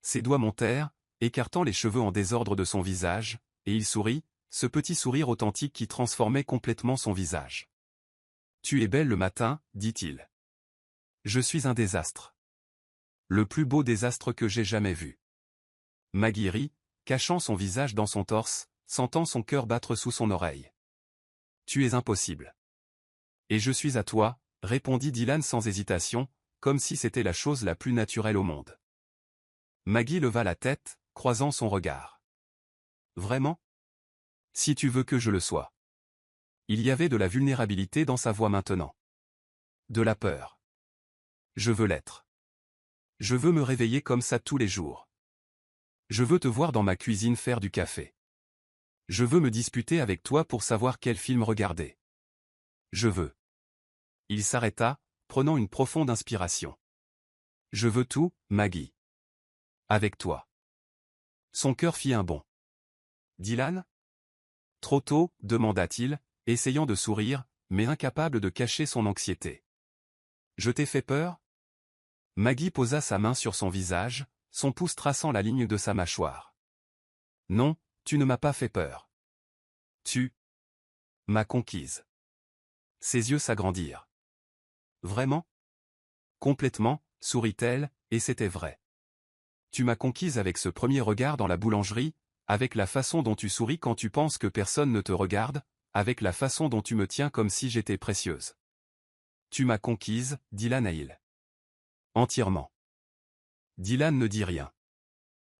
Ses doigts montèrent, écartant les cheveux en désordre de son visage, et il sourit, ce petit sourire authentique qui transformait complètement son visage. « Tu es belle le matin, dit-il. Je suis un désastre. Le plus beau désastre que j'ai jamais vu. » Maggie rit, cachant son visage dans son torse, sentant son cœur battre sous son oreille. « Tu es impossible. »« Et je suis à toi, » répondit Dylan sans hésitation, comme si c'était la chose la plus naturelle au monde. Maggie leva la tête, croisant son regard. « Vraiment ? Si tu veux que je le sois. » Il y avait de la vulnérabilité dans sa voix maintenant. De la peur. « Je veux l'être. Je veux me réveiller comme ça tous les jours. Je veux te voir dans ma cuisine faire du café. Je veux me disputer avec toi pour savoir quel film regarder. Je veux. » Il s'arrêta, prenant une profonde inspiration. « Je veux tout, Maggie. Avec toi. » Son cœur fit un bond. « Dylan ? » Trop tôt, demanda-t-il, essayant de sourire, mais incapable de cacher son anxiété. « Je t'ai fait peur ?» Maggie posa sa main sur son visage, son pouce traçant la ligne de sa mâchoire. « Non, tu ne m'as pas fait peur. Tu m'as conquise. » Ses yeux s'agrandirent. « Vraiment ? » Complètement, sourit-elle, et c'était vrai. Tu m'as conquise avec ce premier regard dans la boulangerie, avec la façon dont tu souris quand tu penses que personne ne te regarde, avec la façon dont tu me tiens comme si j'étais précieuse. Tu m'as conquise, Dylan Hale. Entièrement. Dylan ne dit rien.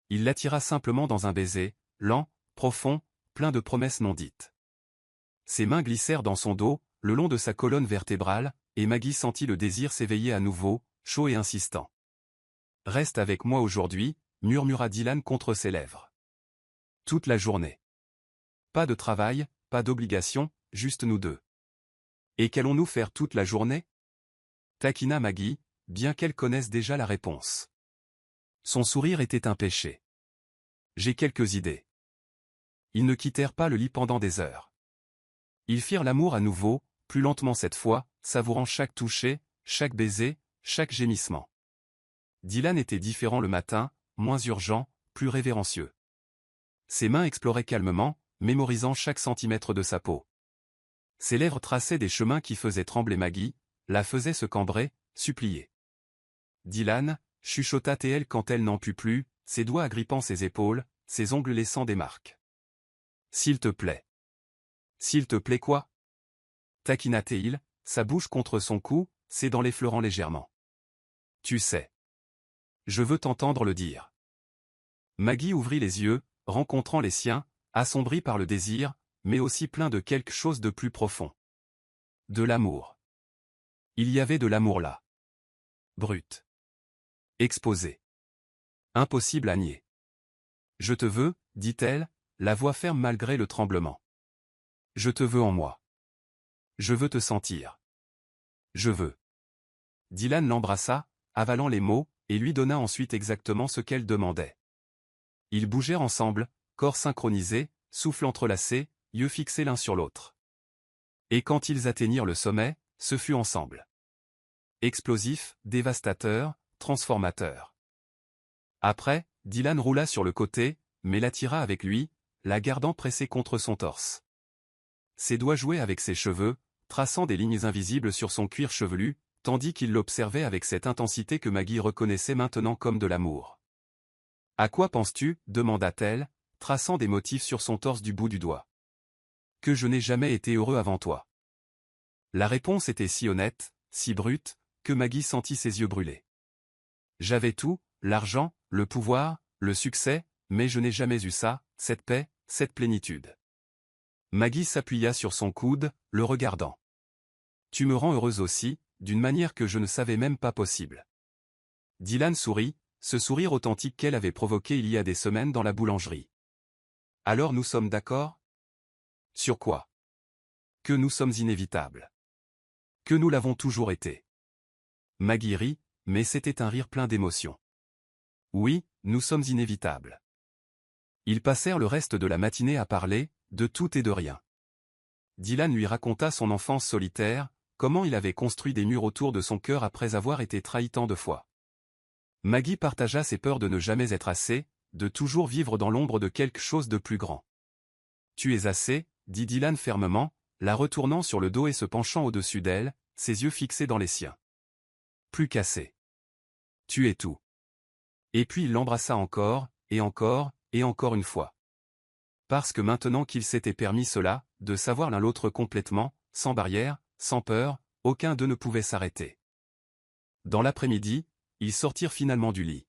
Il l'attira simplement dans un baiser, lent, profond, plein de promesses non dites. Ses mains glissèrent dans son dos, le long de sa colonne vertébrale, et Maggie sentit le désir s'éveiller à nouveau, chaud et insistant. « Reste avec moi aujourd'hui » murmura Dylan contre ses lèvres. « Toute la journée. Pas de travail, pas d'obligation, juste nous deux. »« Et qu'allons-nous faire toute la journée ?» taquina Maggie, bien qu'elle connaisse déjà la réponse. Son sourire était un péché. « J'ai quelques idées. » Ils ne quittèrent pas le lit pendant des heures. Ils firent l'amour à nouveau, plus lentement cette fois, savourant chaque toucher, chaque baiser, chaque gémissement. Dylan était différent le matin, moins urgent, plus révérencieux. Ses mains exploraient calmement, mémorisant chaque centimètre de sa peau. Ses lèvres traçaient des chemins qui faisaient trembler Maggie, la faisaient se cambrer, supplier. Dylan, chuchota-t-elle quand elle n'en put plus, ses doigts agrippant ses épaules, ses ongles laissant des marques. S'il te plaît. S'il te plaît quoi? Taquina-t-il, sa bouche contre son cou, ses dents l'effleurant légèrement. Tu sais. Je veux t'entendre le dire. Maggie ouvrit les yeux, rencontrant les siens, assombris par le désir, mais aussi plein de quelque chose de plus profond. De l'amour. Il y avait de l'amour là. Brut. Exposé. Impossible à nier. Je te veux, dit-elle, la voix ferme malgré le tremblement. Je te veux en moi. Je veux te sentir. Je veux. Dylan l'embrassa, avalant les mots, et lui donna ensuite exactement ce qu'elle demandait. Ils bougèrent ensemble, corps synchronisés, souffle entrelacé, yeux fixés l'un sur l'autre. Et quand ils atteignirent le sommet, ce fut ensemble. Explosif, dévastateur, transformateur. Après, Dylan roula sur le côté, mais l'attira avec lui, la gardant pressée contre son torse. Ses doigts jouaient avec ses cheveux, traçant des lignes invisibles sur son cuir chevelu, tandis qu'il l'observait avec cette intensité que Maggie reconnaissait maintenant comme de l'amour. « À quoi penses-tu » demanda-t-elle, traçant des motifs sur son torse du bout du doigt. « Que je n'ai jamais été heureux avant toi. » La réponse était si honnête, si brute, que Maggie sentit ses yeux brûler. « J'avais tout, l'argent, le pouvoir, le succès, mais je n'ai jamais eu ça, cette paix, cette plénitude. » Maggie s'appuya sur son coude, le regardant. « Tu me rends heureuse aussi, d'une manière que je ne savais même pas possible. » Dylan sourit, ce sourire authentique qu'elle avait provoqué il y a des semaines dans la boulangerie. « Alors nous sommes d'accord ? » « Sur quoi ? » « Que nous sommes inévitables. Que nous l'avons toujours été. » Maggie rit, mais c'était un rire plein d'émotion. « Oui, nous sommes inévitables. » Ils passèrent le reste de la matinée à parler, de tout et de rien. Dylan lui raconta son enfance solitaire, comment il avait construit des murs autour de son cœur après avoir été trahi tant de fois. Maggie partagea ses peurs de ne jamais être assez, de toujours vivre dans l'ombre de quelque chose de plus grand. « Tu es assez » dit Dylan fermement, la retournant sur le dos et se penchant au-dessus d'elle, ses yeux fixés dans les siens. « Plus qu'assez. Tu es tout. » Et puis il l'embrassa encore, et encore une fois. Parce que maintenant qu'ils s'étaient permis cela, de savoir l'un l'autre complètement, sans barrière, sans peur, aucun d'eux ne pouvait s'arrêter. Dans l'après-midi, ils sortirent finalement du lit.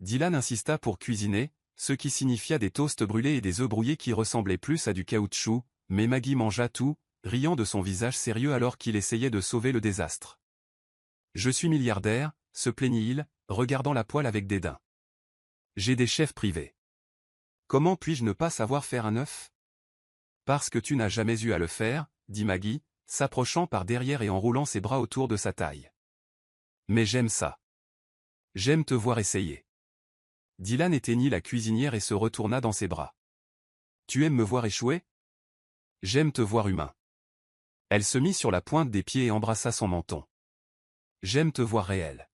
Dylan insista pour cuisiner, ce qui signifia des toasts brûlés et des œufs brouillés qui ressemblaient plus à du caoutchouc, mais Maggie mangea tout, riant de son visage sérieux alors qu'il essayait de sauver le désastre. « Je suis milliardaire » se plaignit-il, regardant la poêle avec dédain. « J'ai des chefs privés. Comment puis-je ne pas savoir faire un œuf ? » « Parce que tu n'as jamais eu à le faire, » dit Maggie, s'approchant par derrière et enroulant ses bras autour de sa taille. « Mais j'aime ça. J'aime te voir essayer. » Dylan éteignit la cuisinière et se retourna dans ses bras. « Tu aimes me voir échouer ? J'aime te voir humain. » Elle se mit sur la pointe des pieds et embrassa son menton. « J'aime te voir réel. »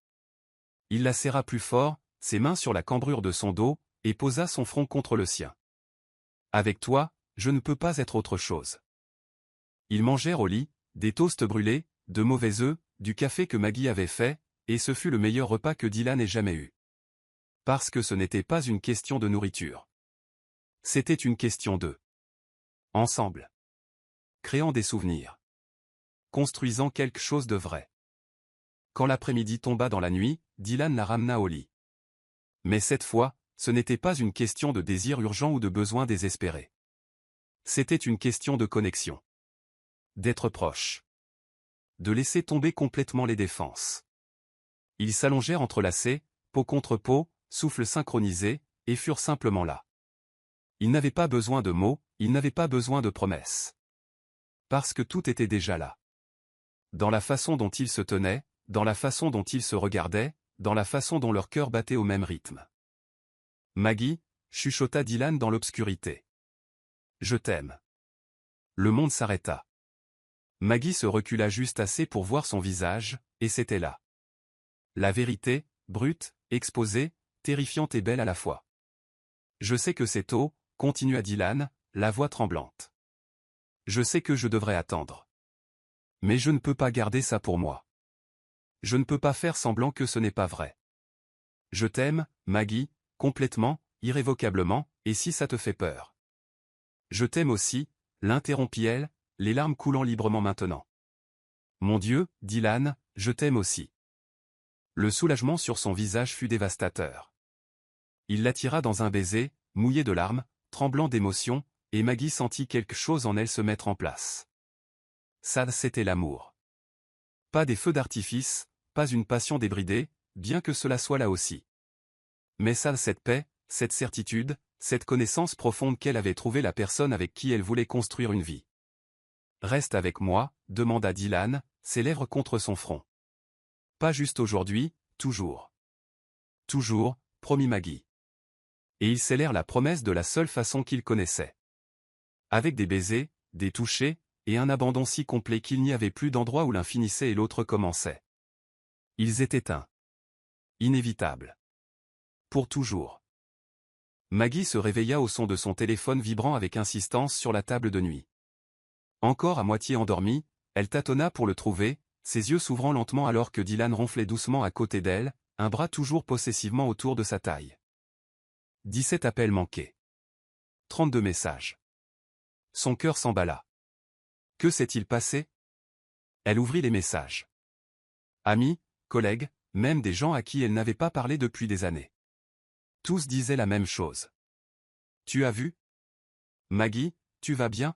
Il la serra plus fort, ses mains sur la cambrure de son dos, et posa son front contre le sien. « Avec toi, je ne peux pas être autre chose. » Ils mangèrent au lit, des toasts brûlés, de mauvais œufs, du café que Maggie avait fait, et ce fut le meilleur repas que Dylan ait jamais eu. Parce que ce n'était pas une question de nourriture. C'était une question d'eux. Ensemble. Créant des souvenirs. Construisant quelque chose de vrai. Quand l'après-midi tomba dans la nuit, Dylan la ramena au lit. Mais cette fois, ce n'était pas une question de désir urgent ou de besoin désespéré. C'était une question de connexion. D'être proche. De laisser tomber complètement les défenses. Ils s'allongèrent entrelacés, peau contre peau, souffle synchronisé, et furent simplement là. Ils n'avaient pas besoin de mots, ils n'avaient pas besoin de promesses. Parce que tout était déjà là. Dans la façon dont ils se tenaient, dans la façon dont ils se regardaient, dans la façon dont leur cœur battait au même rythme. « Maggie » chuchota Dylan dans l'obscurité. « Je t'aime. » Le monde s'arrêta. Maggie se recula juste assez pour voir son visage, et c'était là. La vérité, brute, exposée, terrifiante et belle à la fois. Je sais que c'est tôt, continua Dylan, la voix tremblante. Je sais que je devrais attendre. Mais je ne peux pas garder ça pour moi. Je ne peux pas faire semblant que ce n'est pas vrai. Je t'aime, Maggie, complètement, irrévocablement, et si ça te fait peur. Je t'aime aussi, l'interrompit-elle, les larmes coulant librement maintenant. Mon Dieu, Dylan, je t'aime aussi. Le soulagement sur son visage fut dévastateur. Il l'attira dans un baiser, mouillé de larmes, tremblant d'émotion, et Maggie sentit quelque chose en elle se mettre en place. Ça, c'était l'amour. Pas des feux d'artifice, pas une passion débridée, bien que cela soit là aussi. Mais ça, cette paix, cette certitude, cette connaissance profonde qu'elle avait trouvé la personne avec qui elle voulait construire une vie. Reste avec moi, demanda Dylan, ses lèvres contre son front. Pas juste aujourd'hui, toujours. Toujours, promit Maggie. Et ils scellèrent la promesse de la seule façon qu'ils connaissaient. Avec des baisers, des touchés, et un abandon si complet qu'il n'y avait plus d'endroit où l'un finissait et l'autre commençait. Ils étaient un. Inévitable. Pour toujours. Maggie se réveilla au son de son téléphone vibrant avec insistance sur la table de nuit. Encore à moitié endormie, elle tâtonna pour le trouver, ses yeux s'ouvrant lentement alors que Dylan ronflait doucement à côté d'elle, un bras toujours possessivement autour de sa taille. 17 appels manqués. 32 messages. Son cœur s'emballa. Que s'est-il passé? Elle ouvrit les messages. Amis, collègues, même des gens à qui elle n'avait pas parlé depuis des années. Tous disaient la même chose. Tu as vu? Maggie, tu vas bien?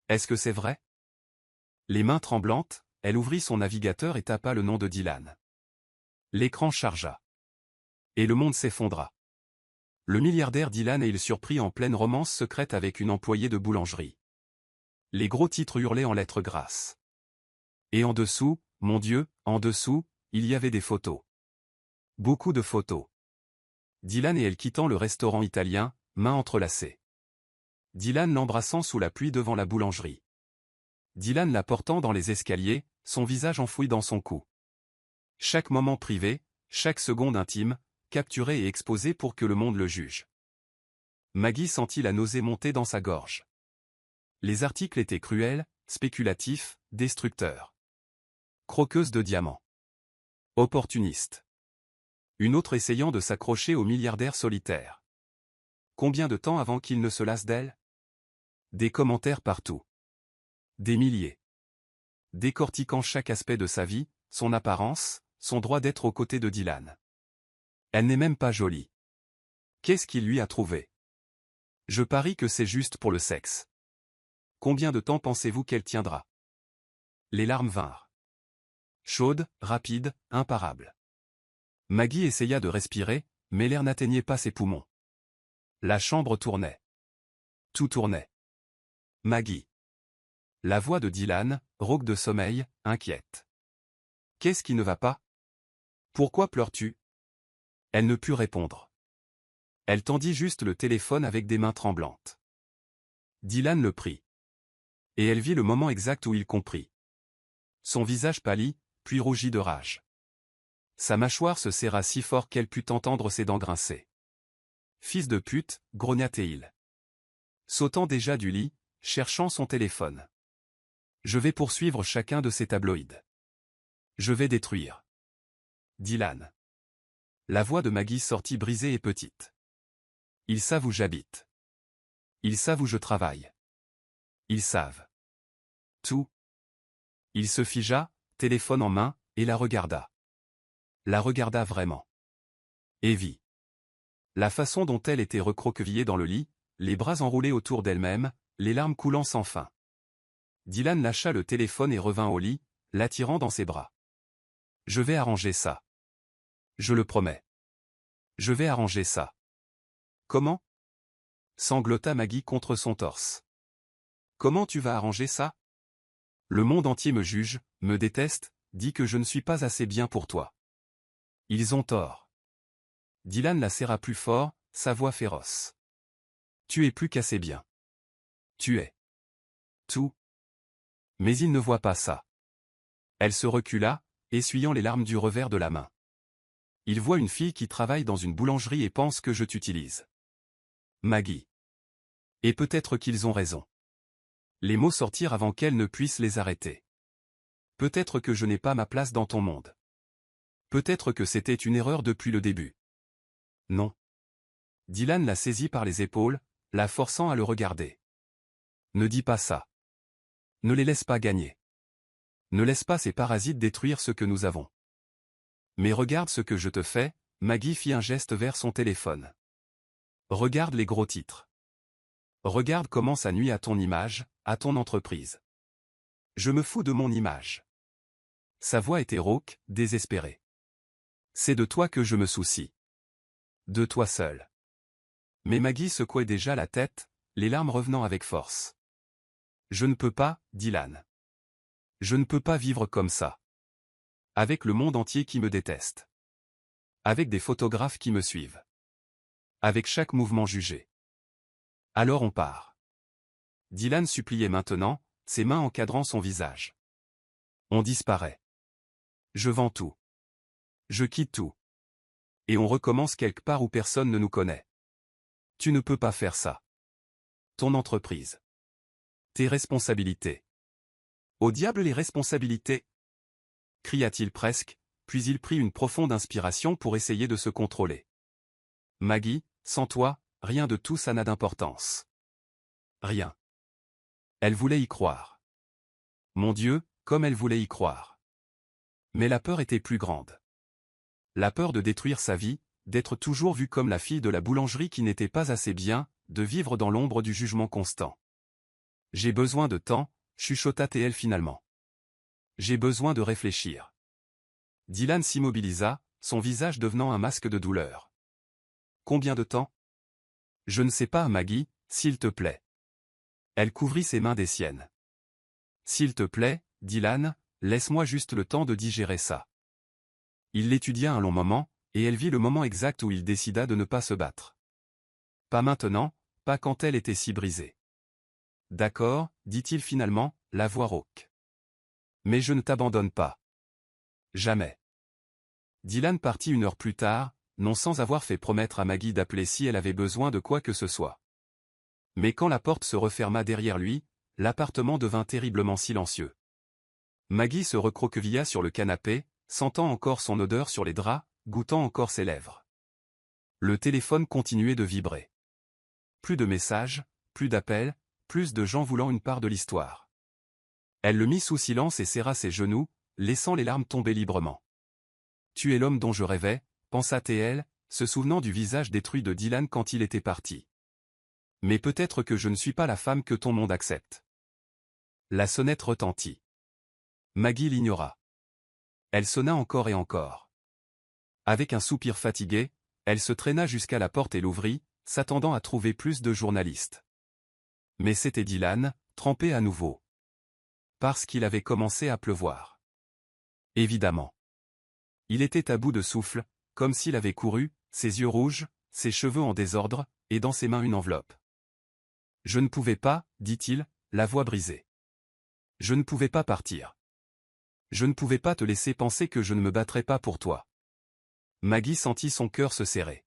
Est-ce que c'est vrai? Les mains tremblantes, elle ouvrit son navigateur et tapa le nom de Dylan. L'écran chargea. Et le monde s'effondra. Le milliardaire Dylan et il surpris en pleine romance secrète avec une employée de boulangerie. Les gros titres hurlaient en lettres grasses. Et en dessous, mon Dieu, en dessous, il y avait des photos. Beaucoup de photos. Dylan et elle quittant le restaurant italien, mains entrelacées. Dylan l'embrassant sous la pluie devant la boulangerie. Dylan la portant dans les escaliers, son visage enfoui dans son cou. Chaque moment privé, chaque seconde intime, capturé et exposé pour que le monde le juge. Maggie sentit la nausée monter dans sa gorge. Les articles étaient cruels, spéculatifs, destructeurs. Croqueuse de diamants. Opportuniste. Une autre essayant de s'accrocher au milliardaire solitaire. Combien de temps avant qu'il ne se lasse d'elle? Des commentaires partout. Des milliers. Décortiquant chaque aspect de sa vie, son apparence, son droit d'être aux côtés de Dylan. Elle n'est même pas jolie. Qu'est-ce qu'il lui a trouvé? Je parie que c'est juste pour le sexe. Combien de temps pensez-vous qu'elle tiendra? Les larmes vinrent. Chaudes, rapides, imparables. Maggie essaya de respirer, mais l'air n'atteignait pas ses poumons. La chambre tournait. Tout tournait. Maggie. La voix de Dylan, rauque de sommeil, inquiète. Qu'est-ce qui ne va pas? Pourquoi pleures-tu? Elle ne put répondre. Elle tendit juste le téléphone avec des mains tremblantes. Dylan le prit. Et elle vit le moment exact où il comprit. Son visage pâlit, puis rougit de rage. Sa mâchoire se serra si fort qu'elle put entendre ses dents grincer. Fils de pute, grogna-t-il. Sautant déjà du lit, cherchant son téléphone. Je vais poursuivre chacun de ces tabloïds. Je vais détruire. Dylan. La voix de Maggie sortit brisée et petite. Ils savent où j'habite. Ils savent où je travaille. Ils savent. Tout. Il se figea, téléphone en main, et la regarda. La regarda vraiment. Et vit. La façon dont elle était recroquevillée dans le lit, les bras enroulés autour d'elle-même, les larmes coulant sans fin. Dylan lâcha le téléphone et revint au lit, l'attirant dans ses bras. Je vais arranger ça. Je le promets. Je vais arranger ça. Comment? Sanglota Maggie contre son torse. Comment tu vas arranger ça? Le monde entier me juge, me déteste, dit que je ne suis pas assez bien pour toi. Ils ont tort. Dylan la serra plus fort, sa voix féroce. Tu es plus qu'assez bien. Tu es. Tout. Mais il ne voit pas ça. Elle se recula, essuyant les larmes du revers de la main. Il voit une fille qui travaille dans une boulangerie et pense que je t'utilise. Maggie. Et peut-être qu'ils ont raison. Les mots sortirent avant qu'elle ne puisse les arrêter. Peut-être que je n'ai pas ma place dans ton monde. Peut-être que c'était une erreur depuis le début. Non. Dylan la saisit par les épaules, la forçant à le regarder. Ne dis pas ça. Ne les laisse pas gagner. Ne laisse pas ces parasites détruire ce que nous avons. Mais regarde ce que je te fais, Maggie fit un geste vers son téléphone. Regarde les gros titres. Regarde comment ça nuit à ton image, à ton entreprise. Je me fous de mon image. Sa voix était rauque, désespérée. C'est de toi que je me soucie. De toi seul. Mais Maggie secouait déjà la tête, les larmes revenant avec force. Je ne peux pas, Dylan. Je ne peux pas vivre comme ça. Avec le monde entier qui me déteste. Avec des photographes qui me suivent. Avec chaque mouvement jugé. Alors on part. Dylan suppliait maintenant, ses mains encadrant son visage. On disparaît. Je vends tout. Je quitte tout. Et on recommence quelque part où personne ne nous connaît. Tu ne peux pas faire ça. Ton entreprise. Tes responsabilités. Au diable les responsabilités! Cria-t-il presque, puis il prit une profonde inspiration pour essayer de se contrôler. Maggie, sans toi, rien de tout ça n'a d'importance. Rien. Elle voulait y croire. Mon Dieu, comme elle voulait y croire. Mais la peur était plus grande. La peur de détruire sa vie, d'être toujours vue comme la fille de la boulangerie qui n'était pas assez bien, de vivre dans l'ombre du jugement constant. J'ai besoin de temps, chuchota-t-elle finalement. J'ai besoin de réfléchir. Dylan s'immobilisa, son visage devenant un masque de douleur. Combien de temps? Je ne sais pas, Maggie, s'il te plaît. Elle couvrit ses mains des siennes. S'il te plaît, Dylan, laisse-moi juste le temps de digérer ça. Il l'étudia un long moment, et elle vit le moment exact où il décida de ne pas se battre. Pas maintenant, pas quand elle était si brisée. D'accord, dit-il finalement, la voix rauque. Mais je ne t'abandonne pas. Jamais. Dylan partit 1 heure plus tard, non sans avoir fait promettre à Maggie d'appeler si elle avait besoin de quoi que ce soit. Mais quand la porte se referma derrière lui, l'appartement devint terriblement silencieux. Maggie se recroquevilla sur le canapé, sentant encore son odeur sur les draps, goûtant encore ses lèvres. Le téléphone continuait de vibrer. Plus de messages, plus d'appels, plus de gens voulant une part de l'histoire. Elle le mit sous silence et serra ses genoux, laissant les larmes tomber librement. Tu es l'homme dont je rêvais, pensa-t-elle, se souvenant du visage détruit de Dylan quand il était parti. Mais peut-être que je ne suis pas la femme que ton monde accepte. La sonnette retentit. Maggie l'ignora. Elle sonna encore et encore. Avec un soupir fatigué, elle se traîna jusqu'à la porte et l'ouvrit, s'attendant à trouver plus de journalistes. Mais c'était Dylan, trempé à nouveau. Parce qu'il avait commencé à pleuvoir. Évidemment. Il était à bout de souffle, comme s'il avait couru, ses yeux rouges, ses cheveux en désordre, et dans ses mains une enveloppe. Je ne pouvais pas, dit-il, la voix brisée. Je ne pouvais pas partir. Je ne pouvais pas te laisser penser que je ne me battrais pas pour toi. Maggie sentit son cœur se serrer.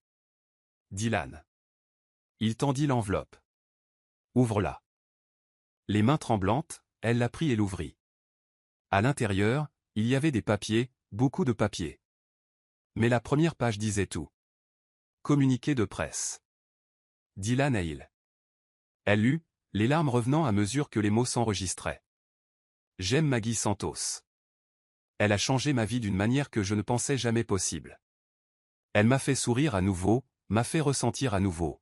Dylan. Il tendit l'enveloppe. Ouvre-la. Les mains tremblantes, elle la prit et l'ouvrit. À l'intérieur, il y avait des papiers, beaucoup de papiers. Mais la première page disait tout. Communiqué de presse. Dylan Hale. Elle lut, les larmes revenant à mesure que les mots s'enregistraient. J'aime Maggie Santos. Elle a changé ma vie d'une manière que je ne pensais jamais possible. Elle m'a fait sourire à nouveau, m'a fait ressentir à nouveau.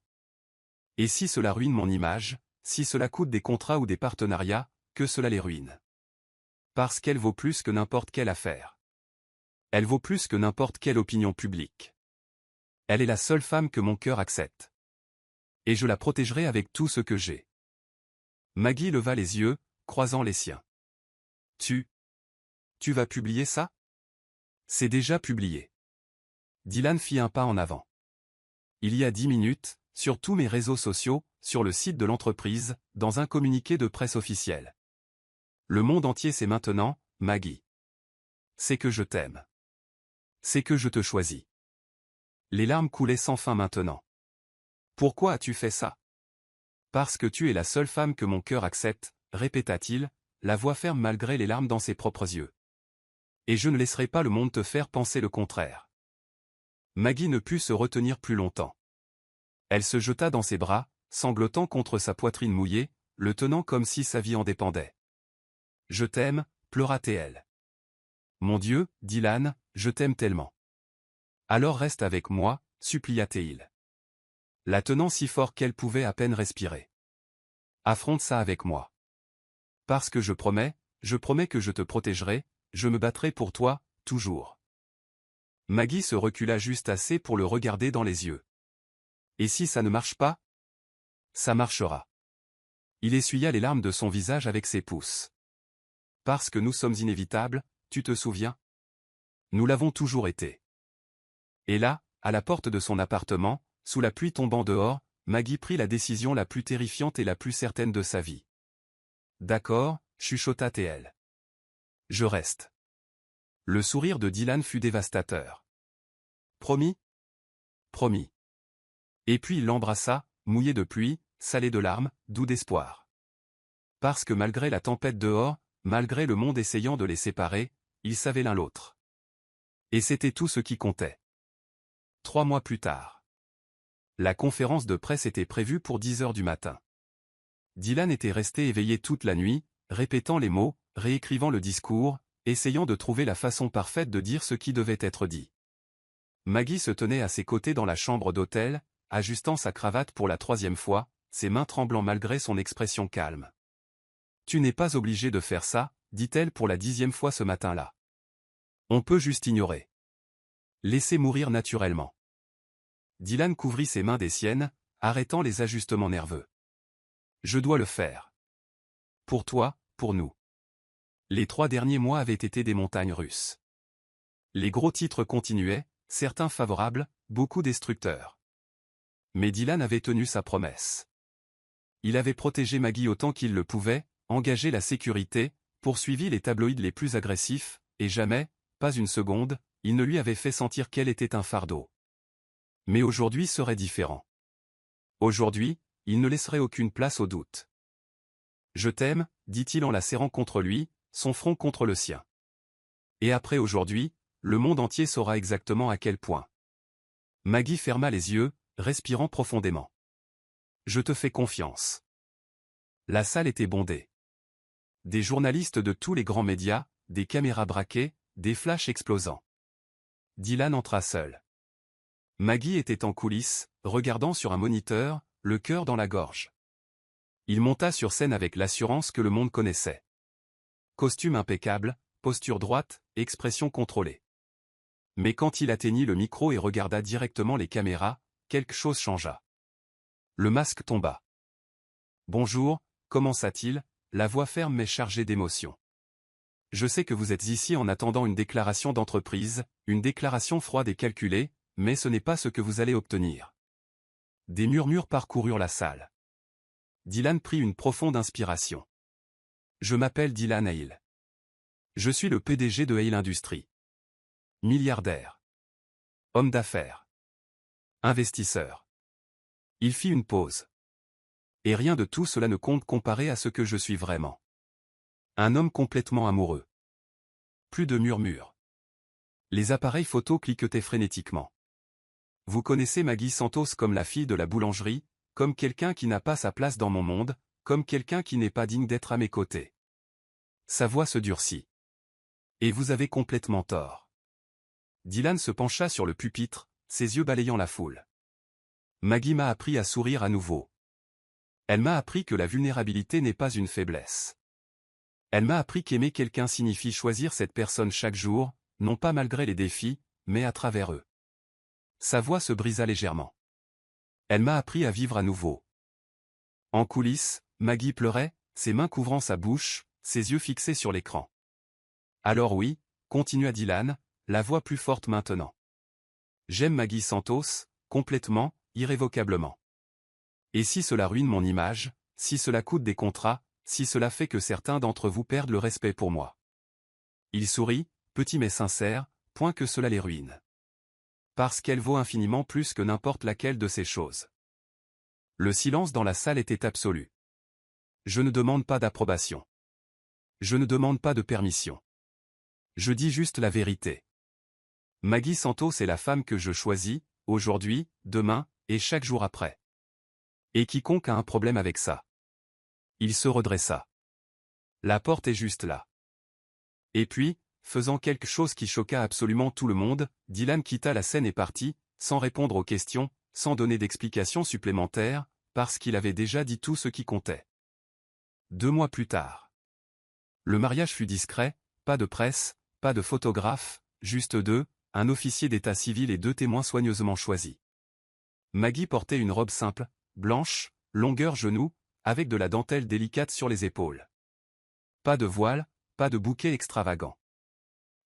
Et si cela ruine mon image, si cela coûte des contrats ou des partenariats, que cela les ruine. Parce qu'elle vaut plus que n'importe quelle affaire. Elle vaut plus que n'importe quelle opinion publique. Elle est la seule femme que mon cœur accepte. Et je la protégerai avec tout ce que j'ai. Maggie leva les yeux, croisant les siens. Tu vas publier ça? C'est déjà publié. Dylan fit un pas en avant. Il y a 10 minutes, sur tous mes réseaux sociaux, sur le site de l'entreprise, dans un communiqué de presse officiel. Le monde entier sait maintenant, Maggie C'est que je t'aime. C'est que je te choisis. Les larmes coulaient sans fin maintenant. Pourquoi as-tu fait ça? Parce que tu es la seule femme que mon cœur accepte, répéta-t-il, la voix ferme malgré les larmes dans ses propres yeux. Et je ne laisserai pas le monde te faire penser le contraire. Maggie ne put se retenir plus longtemps. Elle se jeta dans ses bras, sanglotant contre sa poitrine mouillée, le tenant comme si sa vie en dépendait. Je t'aime, pleura-t-elle. Mon Dieu, Dylan, je t'aime tellement. Alors reste avec moi, supplia-t-il. La tenant si fort qu'elle pouvait à peine respirer. Affronte ça avec moi. Parce que je promets que je te protégerai, je me battrai pour toi, toujours. Maggie se recula juste assez pour le regarder dans les yeux. Et si ça ne marche pas? Ça marchera. Il essuya les larmes de son visage avec ses pouces. Parce que nous sommes inévitables, tu te souviens? Nous l'avons toujours été. Et là, à la porte de son appartement, sous la pluie tombant dehors, Maggie prit la décision la plus terrifiante et la plus certaine de sa vie. D'accord, chuchota-t-elle. Je reste. Le sourire de Dylan fut dévastateur. Promis? Promis. Et puis il l'embrassa, mouillé de pluie, salé de larmes, doux d'espoir. Parce que malgré la tempête dehors, malgré le monde essayant de les séparer, ils savaient l'un l'autre. Et c'était tout ce qui comptait. 3 mois plus tard. La conférence de presse était prévue pour 10 heures du matin. Dylan était resté éveillé toute la nuit, répétant les mots, réécrivant le discours, essayant de trouver la façon parfaite de dire ce qui devait être dit. Maggie se tenait à ses côtés dans la chambre d'hôtel, ajustant sa cravate pour la 3e fois, ses mains tremblant malgré son expression calme. « Tu n'es pas obligé de faire ça, dit-elle pour la 10e fois ce matin-là. On peut juste ignorer. Laisser mourir naturellement. » Dylan couvrit ses mains des siennes, arrêtant les ajustements nerveux. « Je dois le faire. Pour toi, pour nous. » Les 3 derniers mois avaient été des montagnes russes. Les gros titres continuaient, certains favorables, beaucoup destructeurs. Mais Dylan avait tenu sa promesse. Il avait protégé Maggie autant qu'il le pouvait, engagé la sécurité, poursuivi les tabloïds les plus agressifs, et jamais, pas une seconde, il ne lui avait fait sentir qu'elle était un fardeau. Mais aujourd'hui serait différent. Aujourd'hui, il ne laisserait aucune place au doute. « Je t'aime, dit-il en la serrant contre lui, son front contre le sien. Et après aujourd'hui, le monde entier saura exactement à quel point. » Maggie ferma les yeux, respirant profondément. « Je te fais confiance. » La salle était bondée. Des journalistes de tous les grands médias, des caméras braquées, des flashs explosant. Dylan entra seul. Maggie était en coulisses, regardant sur un moniteur, le cœur dans la gorge. Il monta sur scène avec l'assurance que le monde connaissait. Costume impeccable, posture droite, expression contrôlée. Mais quand il atteignit le micro et regarda directement les caméras, quelque chose changea. Le masque tomba. « Bonjour », commença-t-il, la voix ferme mais chargée d'émotion. « Je sais que vous êtes ici en attendant une déclaration d'entreprise, une déclaration froide et calculée, mais ce n'est pas ce que vous allez obtenir. » Des murmures parcoururent la salle. Dylan prit une profonde inspiration. « Je m'appelle Dylan Hale. Je suis le PDG de Hale Industries. Milliardaire. Homme d'affaires. Investisseur. » Il fit une pause. « Et rien de tout cela ne compte comparé à ce que je suis vraiment. Un homme complètement amoureux. » Plus de murmures. Les appareils photo cliquetaient frénétiquement. Vous connaissez Maggie Santos comme la fille de la boulangerie, comme quelqu'un qui n'a pas sa place dans mon monde, comme quelqu'un qui n'est pas digne d'être à mes côtés. Sa voix se durcit. Et vous avez complètement tort. Dylan se pencha sur le pupitre, ses yeux balayant la foule. Maggie m'a appris à sourire à nouveau. Elle m'a appris que la vulnérabilité n'est pas une faiblesse. Elle m'a appris qu'aimer quelqu'un signifie choisir cette personne chaque jour, non pas malgré les défis, mais à travers eux. Sa voix se brisa légèrement. Elle m'a appris à vivre à nouveau. En coulisses, Maggie pleurait, ses mains couvrant sa bouche, ses yeux fixés sur l'écran. Alors oui, continua Dylan, la voix plus forte maintenant. J'aime Maggie Santos, complètement, irrévocablement. Et si cela ruine mon image, si cela coûte des contrats, si cela fait que certains d'entre vous perdent le respect pour moi. Il sourit, petit mais sincère, point que cela les ruine. Parce qu'elle vaut infiniment plus que n'importe laquelle de ces choses. Le silence dans la salle était absolu. Je ne demande pas d'approbation. Je ne demande pas de permission. Je dis juste la vérité. Maggie Santos est la femme que je choisis, aujourd'hui, demain, et chaque jour après. Et quiconque a un problème avec ça. Il se redressa. La porte est juste là. Et puis, faisant quelque chose qui choqua absolument tout le monde, Dylan quitta la scène et partit, sans répondre aux questions, sans donner d'explications supplémentaires, parce qu'il avait déjà dit tout ce qui comptait. 2 mois plus tard. Le mariage fut discret, pas de presse, pas de photographe, juste deux, un officier d'état civil et 2 témoins soigneusement choisis. Maggie portait une robe simple, blanche, longueur genou, avec de la dentelle délicate sur les épaules. Pas de voile, pas de bouquet extravagant.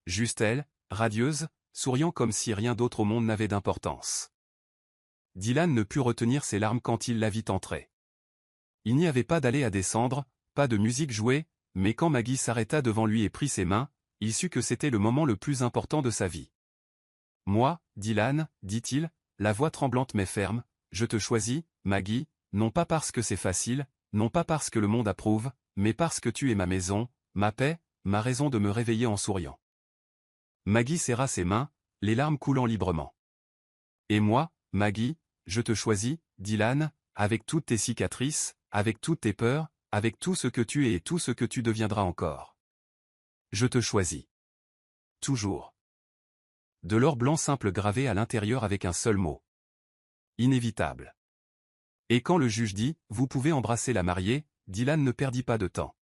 Juste elle, radieuse, souriant comme si rien d'autre au monde n'avait d'importance. Dylan ne put retenir ses larmes quand il la vit entrer. Il n'y avait pas d'allée à descendre, pas de musique jouée, mais quand Maggie s'arrêta devant lui et prit ses mains, il sut que c'était le moment le plus important de sa vie. « Moi, Dylan, dit-il, la voix tremblante mais ferme, je te choisis, Maggie, non pas parce que c'est facile, non pas parce que le monde approuve, mais parce que tu es ma maison, ma paix, ma raison de me réveiller en souriant. » Maggie serra ses mains, les larmes coulant librement. « Et moi, Maggie, je te choisis, Dylan, avec toutes tes cicatrices, avec toutes tes peurs, avec tout ce que tu es et tout ce que tu deviendras encore. Je te choisis. Toujours. » De l'or blanc simple gravé à l'intérieur avec un seul mot. Inévitable. Et quand le juge dit « Vous pouvez embrasser la mariée », Dylan ne perdit pas de temps.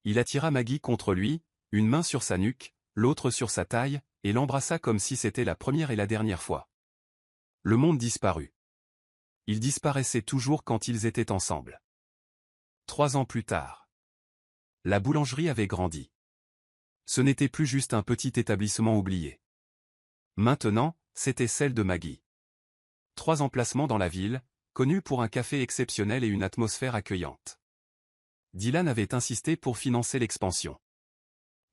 Il attira Maggie contre lui, une main sur sa nuque, l'autre sur sa taille, et l'embrassa comme si c'était la première et la dernière fois. Le monde disparut. Il disparaissait toujours quand ils étaient ensemble. 3 ans plus tard. La boulangerie avait grandi. Ce n'était plus juste un petit établissement oublié. Maintenant, c'était celle de Maggie. 3 emplacements dans la ville, connus pour un café exceptionnel et une atmosphère accueillante. Dylan avait insisté pour financer l'expansion.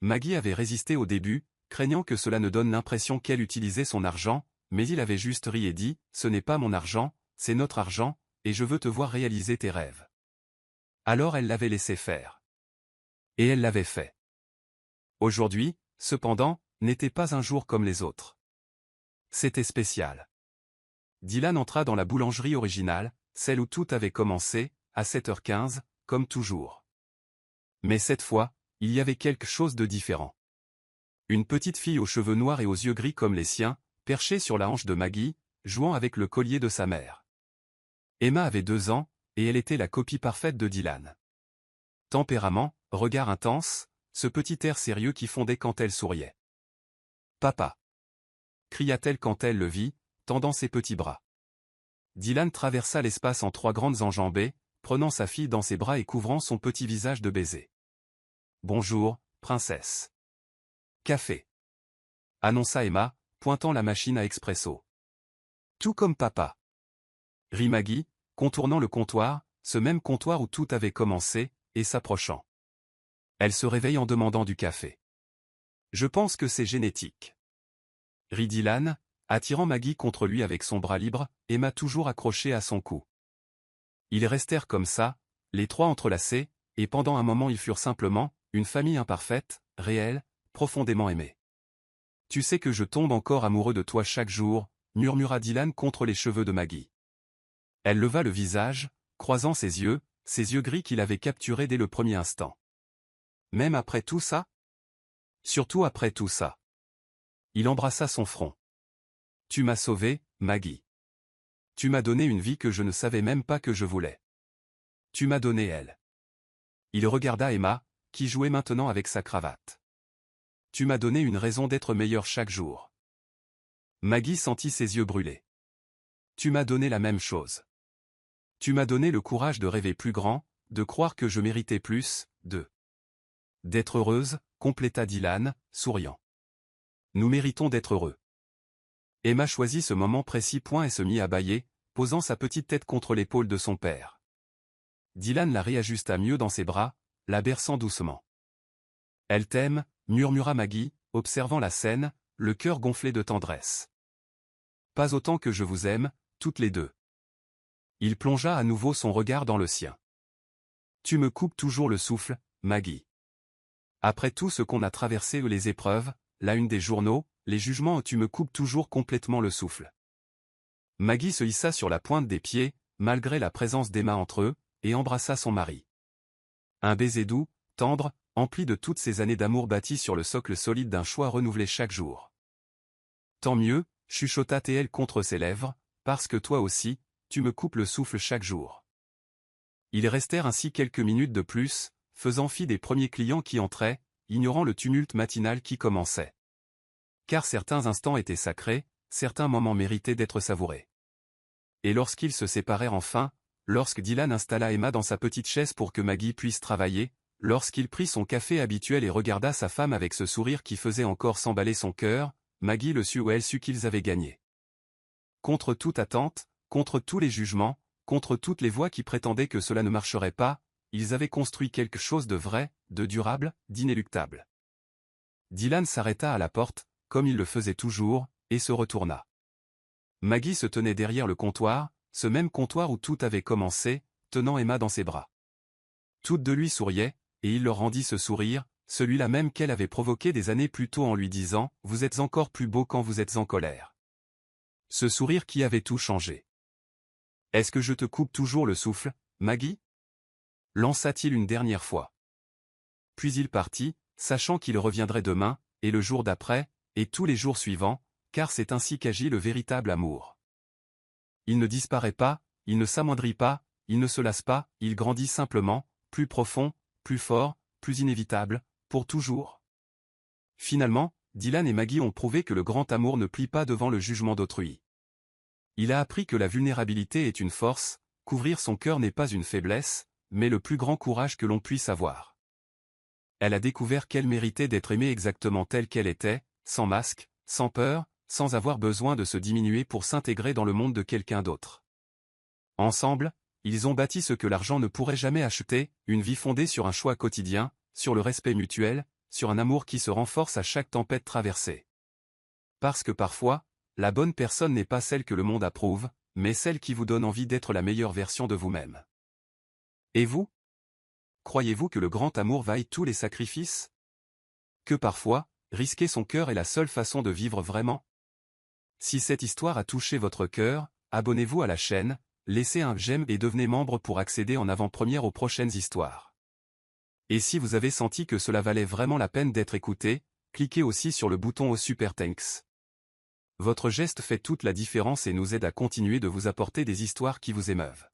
Maggie avait résisté au début, craignant que cela ne donne l'impression qu'elle utilisait son argent, mais il avait juste ri et dit « Ce n'est pas mon argent, c'est notre argent, et je veux te voir réaliser tes rêves. » Alors elle l'avait laissé faire. Et elle l'avait fait. Aujourd'hui, cependant, n'était pas un jour comme les autres. C'était spécial. Dylan entra dans la boulangerie originale, celle où tout avait commencé, à 7h15, comme toujours. Mais cette fois, il y avait quelque chose de différent. Une petite fille aux cheveux noirs et aux yeux gris comme les siens, perchée sur la hanche de Maggie, jouant avec le collier de sa mère. Emma avait 2 ans, et elle était la copie parfaite de Dylan. Tempérament, regard intense, ce petit air sérieux qui fondait quand elle souriait. « Papa !» cria-t-elle quand elle le vit, tendant ses petits bras. Dylan traversa l'espace en 3 grandes enjambées, prenant sa fille dans ses bras et couvrant son petit visage de baisers. « Bonjour, princesse. »« Café. » annonça Emma, pointant la machine à expresso. « Tout comme papa. » rit Maggie, contournant le comptoir, ce même comptoir où tout avait commencé, et s'approchant. Elle se réveille en demandant du café. « Je pense que c'est génétique. » rit Dylan, attirant Maggie contre lui avec son bras libre, Emma toujours accrochée à son cou. Ils restèrent comme ça, les 3 entrelacés, et pendant un moment ils furent simplement, une famille imparfaite, réelle, profondément aimée. « Tu sais que je tombe encore amoureux de toi chaque jour, » murmura Dylan contre les cheveux de Maggie. Elle leva le visage, croisant ses yeux gris qu'il avait capturés dès le premier instant. « Même après tout ça ? » ?»« Surtout après tout ça. » Il embrassa son front. « Tu m'as sauvé, Maggie. Tu m'as donné une vie que je ne savais même pas que je voulais. Tu m'as donné elle. » Il regarda Emma, qui jouait maintenant avec sa cravate. « Tu m'as donné une raison d'être meilleure chaque jour. » Maggie sentit ses yeux brûler. « Tu m'as donné la même chose. Tu m'as donné le courage de rêver plus grand, de croire que je méritais plus, d'être heureuse, » compléta Dylan, souriant. « Nous méritons d'être heureux. » Emma choisit ce moment précis et se mit à bâiller, posant sa petite tête contre l'épaule de son père. Dylan la réajusta mieux dans ses bras, la berçant doucement. « Elle t'aime, » murmura Maggie, observant la scène, le cœur gonflé de tendresse. Pas autant que je vous aime, toutes les deux. Il plongea à nouveau son regard dans le sien. Tu me coupes toujours le souffle, Maggie. Après tout ce qu'on a traversé ou les épreuves, la une des journaux, les jugements, tu me coupes toujours complètement le souffle. Maggie se hissa sur la pointe des pieds, malgré la présence d'Emma entre eux, et embrassa son mari. Un baiser doux, tendre, empli de toutes ces années d'amour bâties sur le socle solide d'un choix renouvelé chaque jour. Tant mieux, chuchota-t-elle contre ses lèvres, parce que toi aussi, tu me coupes le souffle chaque jour. Ils restèrent ainsi quelques minutes de plus, faisant fi des premiers clients qui entraient, ignorant le tumulte matinal qui commençait. Car certains instants étaient sacrés, certains moments méritaient d'être savourés. Et lorsqu'ils se séparèrent enfin, lorsque Dylan installa Emma dans sa petite chaise pour que Maggie puisse travailler, lorsqu'il prit son café habituel et regarda sa femme avec ce sourire qui faisait encore s'emballer son cœur, Maggie le sut ou elle sut qu'ils avaient gagné. Contre toute attente, contre tous les jugements, contre toutes les voix qui prétendaient que cela ne marcherait pas, ils avaient construit quelque chose de vrai, de durable, d'inéluctable. Dylan s'arrêta à la porte, comme il le faisait toujours, et se retourna. Maggie se tenait derrière le comptoir, ce même comptoir où tout avait commencé, tenant Emma dans ses bras. Toutes deux lui souriaient, et il leur rendit ce sourire, celui-là même qu'elle avait provoqué des années plus tôt en lui disant « Vous êtes encore plus beau quand vous êtes en colère ». Ce sourire qui avait tout changé. « Est-ce que je te coupe toujours le souffle, Maggie ?» lança-t-il une dernière fois. Puis il partit, sachant qu'il reviendrait demain, et le jour d'après, et tous les jours suivants, car c'est ainsi qu'agit le véritable amour. Il ne disparaît pas, il ne s'amoindrit pas, il ne se lasse pas, il grandit simplement, plus profond, plus fort, plus inévitable, pour toujours. Finalement, Dylan et Maggie ont prouvé que le grand amour ne plie pas devant le jugement d'autrui. Il a appris que la vulnérabilité est une force, qu'ouvrir son cœur n'est pas une faiblesse, mais le plus grand courage que l'on puisse avoir. Elle a découvert qu'elle méritait d'être aimée exactement telle qu'elle était, sans masque, sans peur, sans avoir besoin de se diminuer pour s'intégrer dans le monde de quelqu'un d'autre. Ensemble, ils ont bâti ce que l'argent ne pourrait jamais acheter, une vie fondée sur un choix quotidien, sur le respect mutuel, sur un amour qui se renforce à chaque tempête traversée. Parce que parfois, la bonne personne n'est pas celle que le monde approuve, mais celle qui vous donne envie d'être la meilleure version de vous-même. Et vous? Croyez-vous que le grand amour vaille tous les sacrifices? Que parfois, risquer son cœur est la seule façon de vivre vraiment? Si cette histoire a touché votre cœur, abonnez-vous à la chaîne, laissez un j'aime et devenez membre pour accéder en avant-première aux prochaines histoires. Et si vous avez senti que cela valait vraiment la peine d'être écouté, cliquez aussi sur le bouton au Super Thanks. Votre geste fait toute la différence et nous aide à continuer de vous apporter des histoires qui vous émeuvent.